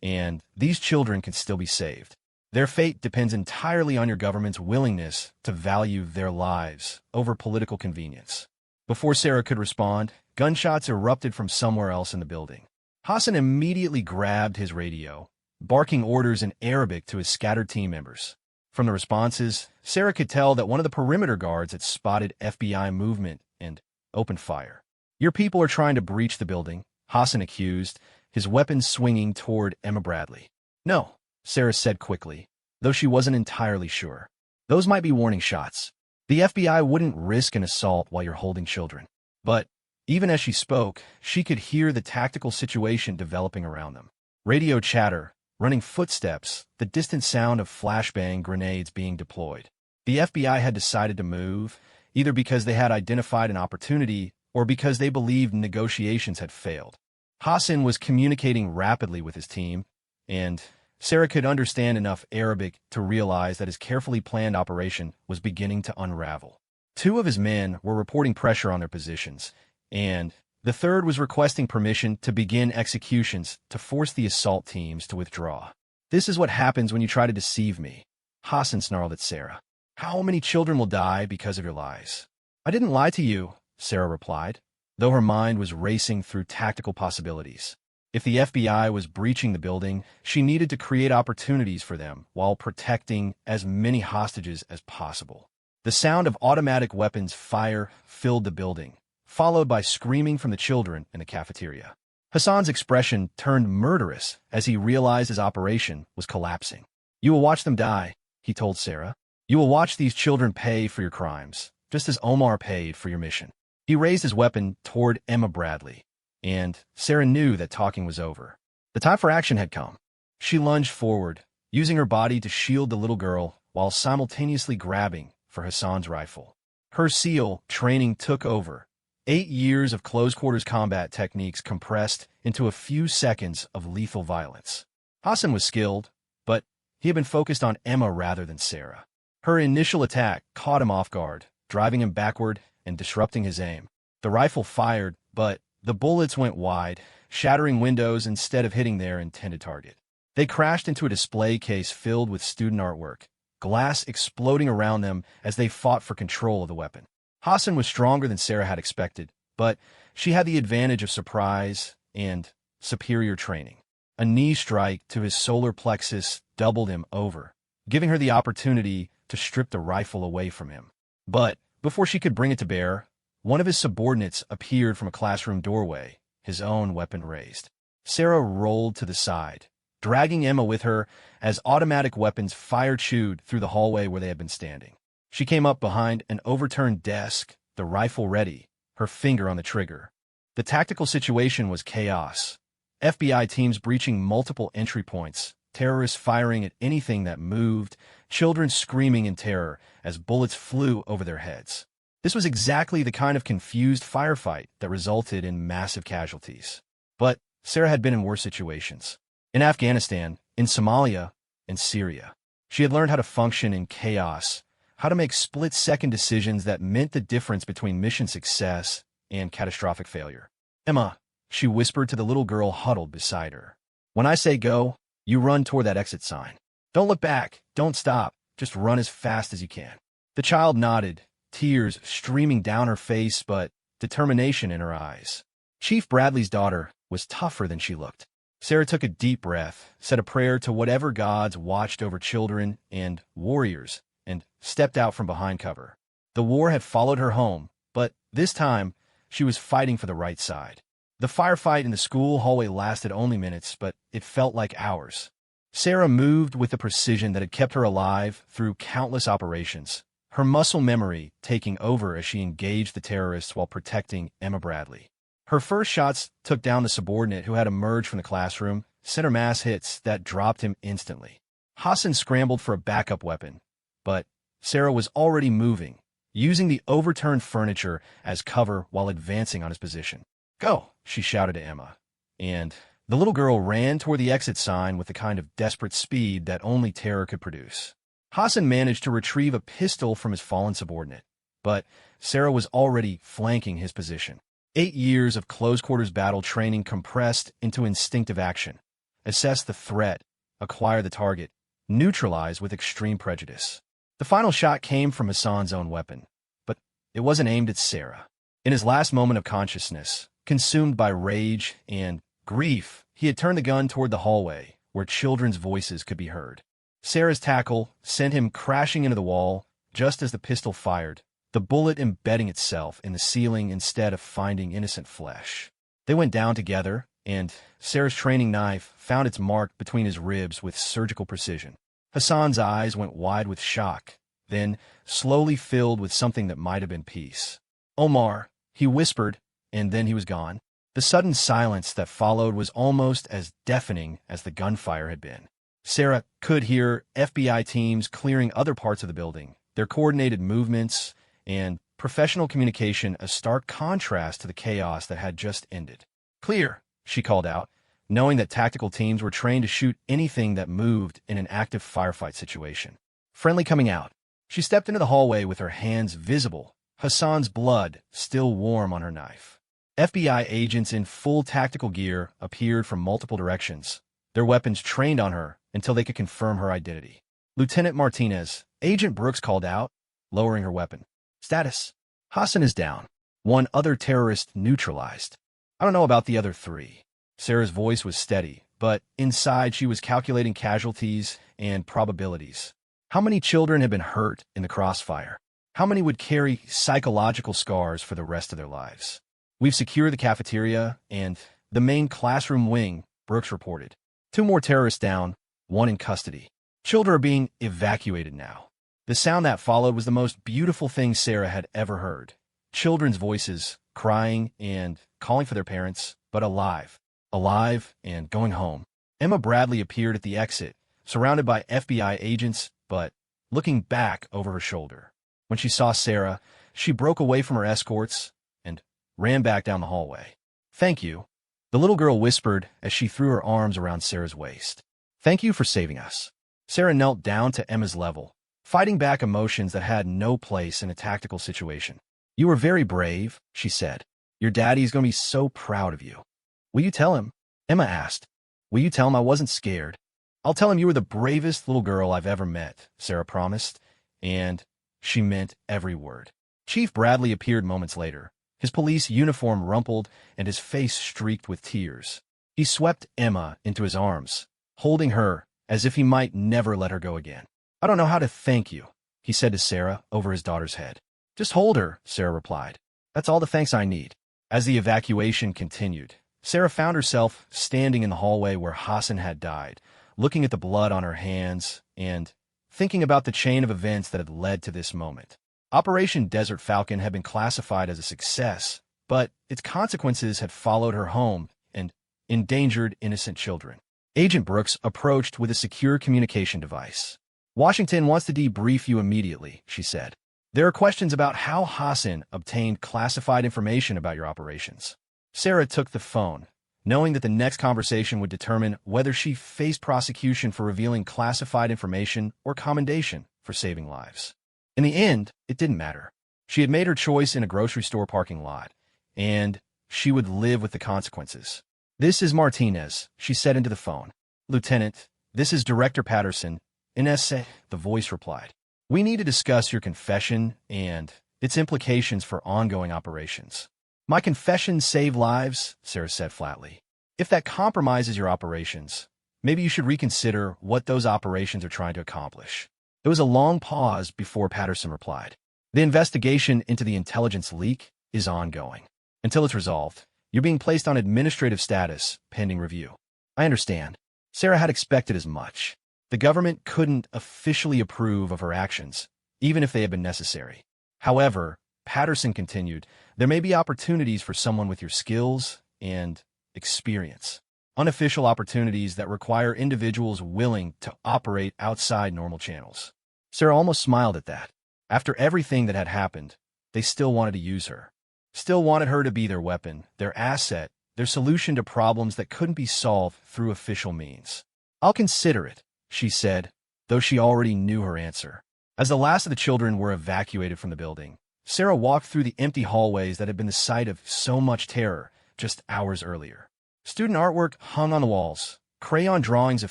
and these children can still be saved. Their fate depends entirely on your government's willingness to value their lives over political convenience. Before Sarah could respond, gunshots erupted from somewhere else in the building. Hassan immediately grabbed his radio, barking orders in Arabic to his scattered team members. From the responses, Sarah could tell that one of the perimeter guards had spotted FBI movement and opened fire. "Your people are trying to breach the building," Hassan accused, his weapon swinging toward Emma Bradley. "No," Sarah said quickly, though she wasn't entirely sure. "Those might be warning shots. The FBI wouldn't risk an assault while you're holding children." But even as she spoke, she could hear the tactical situation developing around them. Radio chatter, running footsteps, the distant sound of flashbang grenades being deployed. The FBI had decided to move, either because they had identified an opportunity or because they believed negotiations had failed. Hassan was communicating rapidly with his team, and Sarah could understand enough Arabic to realize that his carefully planned operation was beginning to unravel. Two of his men were reporting pressure on their positions, and the third was requesting permission to begin executions to force the assault teams to withdraw. "This is what happens when you try to deceive me," Hassan snarled at Sarah. "How many children will die because of your lies?" "I didn't lie to you," Sarah replied, though her mind was racing through tactical possibilities. If the FBI was breaching the building, she needed to create opportunities for them while protecting as many hostages as possible. The sound of automatic weapons fire filled the building, followed by screaming from the children in the cafeteria. Hassan's expression turned murderous as he realized his operation was collapsing. "You will watch them die," he told Sarah. "You will watch these children pay for your crimes, just as Omar paid for your mission." He raised his weapon toward Emma Bradley, and Sarah knew that talking was over. The time for action had come. She lunged forward, using her body to shield the little girl while simultaneously grabbing for Hassan's rifle. Her SEAL training took over. 8 years of close-quarters combat techniques compressed into a few seconds of lethal violence. Hassan was skilled, but he had been focused on Emma rather than Sarah. Her initial attack caught him off guard, driving him backward and disrupting his aim. The rifle fired, but the bullets went wide, shattering windows instead of hitting their intended target. They crashed into a display case filled with student artwork, glass exploding around them as they fought for control of the weapon. Hassan was stronger than Sarah had expected, but she had the advantage of surprise and superior training. A knee strike to his solar plexus doubled him over, giving her the opportunity to strip the rifle away from him. But before she could bring it to bear, one of his subordinates appeared from a classroom doorway, his own weapon raised. Sarah rolled to the side, dragging Emma with her as automatic weapons fire-chewed through the hallway where they had been standing. She came up behind an overturned desk, the rifle ready, her finger on the trigger. The tactical situation was chaos. FBI teams breaching multiple entry points, terrorists firing at anything that moved, children screaming in terror as bullets flew over their heads. This was exactly the kind of confused firefight that resulted in massive casualties. But Sarah had been in worse situations. In Afghanistan, in Somalia, in Syria. She had learned how to function in chaos, how to make split-second decisions that meant the difference between mission success and catastrophic failure. "Emma," she whispered to the little girl huddled beside her. "When I say go, you run toward that exit sign. Don't look back, don't stop, just run as fast as you can." The child nodded, tears streaming down her face but determination in her eyes. Chief Bradley's daughter was tougher than she looked. Sarah took a deep breath, said a prayer to whatever gods watched over children and warriors, and stepped out from behind cover. The war had followed her home, but this time she was fighting for the right side. The firefight in the school hallway lasted only minutes, but it felt like hours. Sarah moved with the precision that had kept her alive through countless operations, her muscle memory taking over as she engaged the terrorists while protecting Emma Bradley. Her first shots took down the subordinate who had emerged from the classroom, center mass hits that dropped him instantly. Hassan scrambled for a backup weapon, but Sarah was already moving, using the overturned furniture as cover while advancing on his position. "Go," she shouted to Emma, and the little girl ran toward the exit sign with the kind of desperate speed that only terror could produce. Hassan managed to retrieve a pistol from his fallen subordinate, but Sarah was already flanking his position. 8 years of close-quarters battle training compressed into instinctive action. Assess the threat, acquire the target, neutralized with extreme prejudice. The final shot came from Hassan's own weapon, but it wasn't aimed at Sarah. In his last moment of consciousness, consumed by rage and grief, he had turned the gun toward the hallway, where children's voices could be heard. Sarah's tackle sent him crashing into the wall just as the pistol fired, the bullet embedding itself in the ceiling instead of finding innocent flesh. They went down together, and Sarah's training knife found its mark between his ribs with surgical precision. Hassan's eyes went wide with shock, then slowly filled with something that might have been peace. "Omar," he whispered, and then he was gone. The sudden silence that followed was almost as deafening as the gunfire had been. Sarah could hear FBI teams clearing other parts of the building, their coordinated movements and professional communication a stark contrast to the chaos that had just ended. "Clear," she called out, knowing that tactical teams were trained to shoot anything that moved in an active firefight situation. Friendly coming out. She stepped into the hallway with her hands visible, Hassan's blood still warm on her knife. FBI agents in full tactical gear appeared from multiple directions, their weapons trained on her until they could confirm her identity. "Lieutenant Martinez," Agent Brooks called out, lowering her weapon. "Status: Hassan is down. One other terrorist neutralized. I don't know about the other three." Sarah's voice was steady, but inside she was calculating casualties and probabilities. How many children had been hurt in the crossfire? How many would carry psychological scars for the rest of their lives? "We've secured the cafeteria and the main classroom wing," Brooks reported. "2 more terrorists down, 1 in custody. Children are being evacuated now." The sound that followed was the most beautiful thing Sarah had ever heard. Children's voices, crying and calling for their parents, but alive. Alive and going home. Emma Bradley appeared at the exit, surrounded by FBI agents, but looking back over her shoulder. When she saw Sarah, she broke away from her escorts and ran back down the hallway. "Thank you," the little girl whispered as she threw her arms around Sarah's waist. "Thank you for saving us." Sarah knelt down to Emma's level, fighting back emotions that had no place in a tactical situation. "You were very brave," she said. "Your daddy's going to be so proud of you." "Will you tell him?" Emma asked. "Will you tell him I wasn't scared?" "I'll tell him you were the bravest little girl I've ever met," Sarah promised, and she meant every word. Chief Bradley appeared moments later, his police uniform rumpled and his face streaked with tears. He swept Emma into his arms, holding her as if he might never let her go again. "I don't know how to thank you," he said to Sarah over his daughter's head. "Just hold her," Sarah replied. "That's all the thanks I need." As the evacuation continued, Sarah found herself standing in the hallway where Hassan had died, looking at the blood on her hands and thinking about the chain of events that had led to this moment. Operation Desert Falcon had been classified as a success, but its consequences had followed her home and endangered innocent children. Agent Brooks approached with a secure communication device. "Washington wants to debrief you immediately," she said. "There are questions about how Hassan obtained classified information about your operations." Sarah took the phone, knowing that the next conversation would determine whether she faced prosecution for revealing classified information or commendation for saving lives. In the end, it didn't matter. She had made her choice in a grocery store parking lot, and she would live with the consequences. "This is Martinez," she said into the phone. "Lieutenant, this is Director Patterson." "Inesse," the voice replied. "We need to discuss your confession and its implications for ongoing operations." "My confessions save lives," Sarah said flatly. "If that compromises your operations, maybe you should reconsider what those operations are trying to accomplish." There was a long pause before Patterson replied. "The investigation into the intelligence leak is ongoing. Until it's resolved, you're being placed on administrative status, pending review." "I understand." Sarah had expected as much. The government couldn't officially approve of her actions, even if they had been necessary. However, Patterson continued, "There may be opportunities for someone with your skills and experience. Unofficial opportunities that require individuals willing to operate outside normal channels." Sarah almost smiled at that. After everything that had happened, they still wanted to use her. Still wanted her to be their weapon, their asset, their solution to problems that couldn't be solved through official means. "I'll consider it," she said, though she already knew her answer. As the last of the children were evacuated from the building, Sarah walked through the empty hallways that had been the site of so much terror just hours earlier. Student artwork hung on the walls, crayon drawings of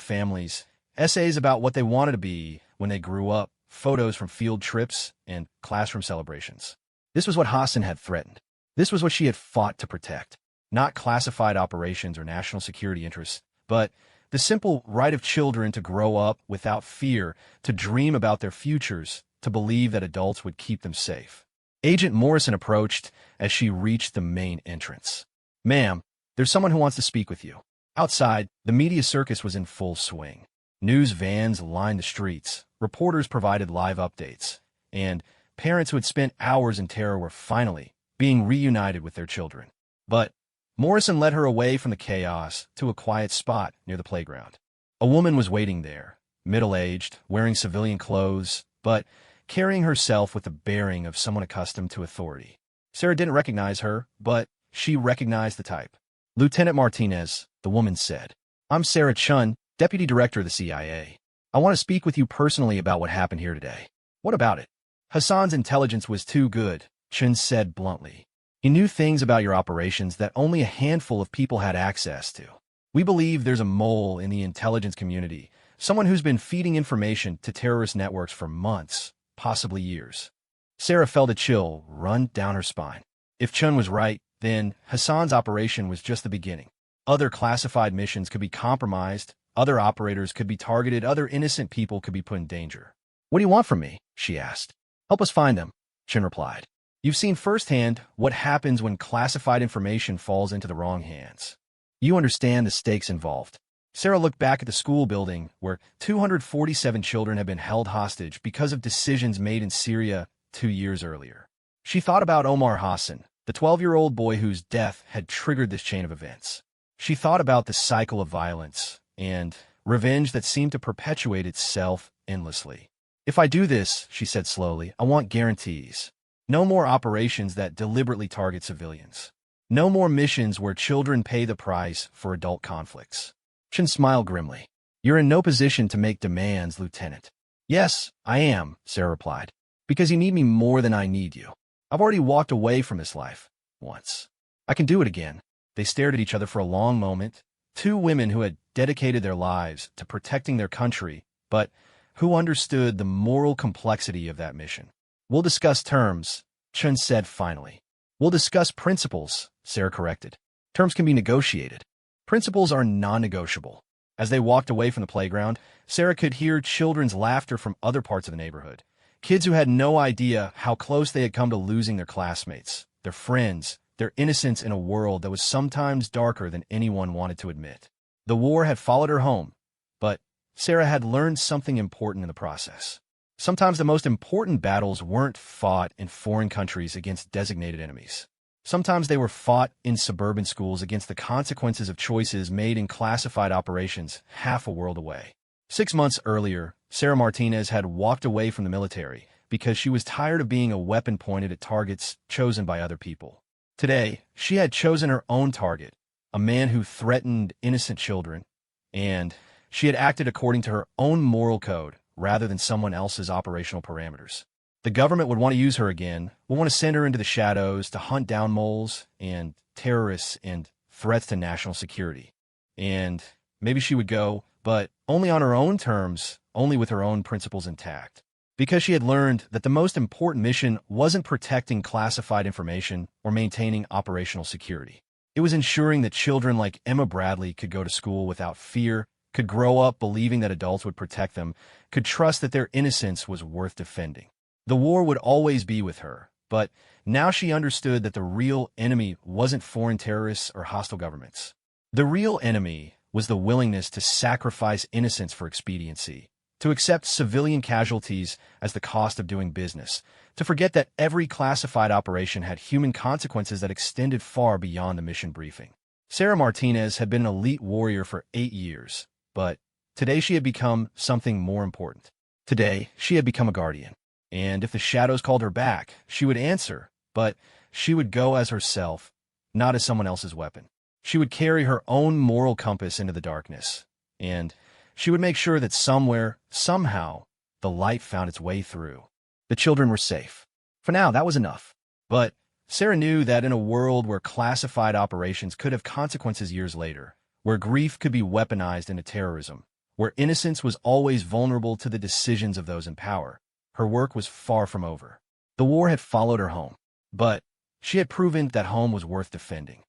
families, essays about what they wanted to be when they grew up, photos from field trips, and classroom celebrations. This was what Hassan had threatened. This was what she had fought to protect. Not classified operations or national security interests, but the simple right of children to grow up without fear, to dream about their futures, to believe that adults would keep them safe. Agent Morrison approached as she reached the main entrance. "Ma'am, there's someone who wants to speak with you." Outside, the media circus was in full swing. News vans lined the streets, reporters provided live updates, and parents who had spent hours in terror were finally being reunited with their children. But Morrison led her away from the chaos to a quiet spot near the playground. A woman was waiting there, middle-aged, wearing civilian clothes, but carrying herself with the bearing of someone accustomed to authority. Sarah didn't recognize her, but she recognized the type. "Lieutenant Martinez," the woman said. "I'm Sarah Chun, Deputy Director of the CIA. I want to speak with you personally about what happened here today." "What about it?" "Hassan's intelligence was too good," Chun said bluntly. "He knew things about your operations that only a handful of people had access to. We believe there's a mole in the intelligence community, someone who's been feeding information to terrorist networks for months, possibly years." Sarah felt a chill run down her spine. If Chun was right, then Hassan's operation was just the beginning. Other classified missions could be compromised, other operators could be targeted, other innocent people could be put in danger. "What do you want from me?" she asked. "Help us find them," Chun replied. "You've seen firsthand what happens when classified information falls into the wrong hands. You understand the stakes involved." Sarah looked back at the school building where 247 children had been held hostage because of decisions made in Syria 2 years earlier. She thought about Omar Hassan, the 12-year-old boy whose death had triggered this chain of events. She thought about the cycle of violence and revenge that seemed to perpetuate itself endlessly. "If I do this," she said slowly, "I want guarantees. No more operations that deliberately target civilians. No more missions where children pay the price for adult conflicts." Chun smiled grimly. "You're in no position to make demands, Lieutenant." "Yes, I am," Sarah replied. "Because you need me more than I need you. I've already walked away from this life once. I can do it again." They stared at each other for a long moment, two women who had dedicated their lives to protecting their country, but who understood the moral complexity of that mission. "We'll discuss terms," Chun said finally. "We'll discuss principles," Sarah corrected. "Terms can be negotiated. Principles are non-negotiable." As they walked away from the playground, Sarah could hear children's laughter from other parts of the neighborhood. Kids who had no idea how close they had come to losing their classmates, their friends, their innocence in a world that was sometimes darker than anyone wanted to admit. The war had followed her home, but Sarah had learned something important in the process. Sometimes the most important battles weren't fought in foreign countries against designated enemies. Sometimes they were fought in suburban schools against the consequences of choices made in classified operations half a world away. 6 months earlier, Sarah Martinez had walked away from the military because she was tired of being a weapon pointed at targets chosen by other people. Today, she had chosen her own target, a man who threatened innocent children, and she had acted according to her own moral code rather than someone else's operational parameters. The government would want to use her again, would want to send her into the shadows to hunt down moles and terrorists and threats to national security. And maybe she would go, but only on her own terms, only with her own principles intact. Because she had learned that the most important mission wasn't protecting classified information or maintaining operational security. It was ensuring that children like Emma Bradley could go to school without fear, could grow up believing that adults would protect them, could trust that their innocence was worth defending. The war would always be with her, but now she understood that the real enemy wasn't foreign terrorists or hostile governments. The real enemy was the willingness to sacrifice innocence for expediency, to accept civilian casualties as the cost of doing business, to forget that every classified operation had human consequences that extended far beyond the mission briefing. Sarah Martinez had been an elite warrior for 8 years, but today she had become something more important. Today, she had become a guardian. And if the shadows called her back, she would answer, but she would go as herself, not as someone else's weapon. She would carry her own moral compass into the darkness, and she would make sure that somewhere, somehow, the light found its way through. The children were safe. For now, that was enough. But Sarah knew that in a world where classified operations could have consequences years later, where grief could be weaponized into terrorism, where innocence was always vulnerable to the decisions of those in power. Her work was far from over. The war had followed her home, but she had proven that home was worth defending.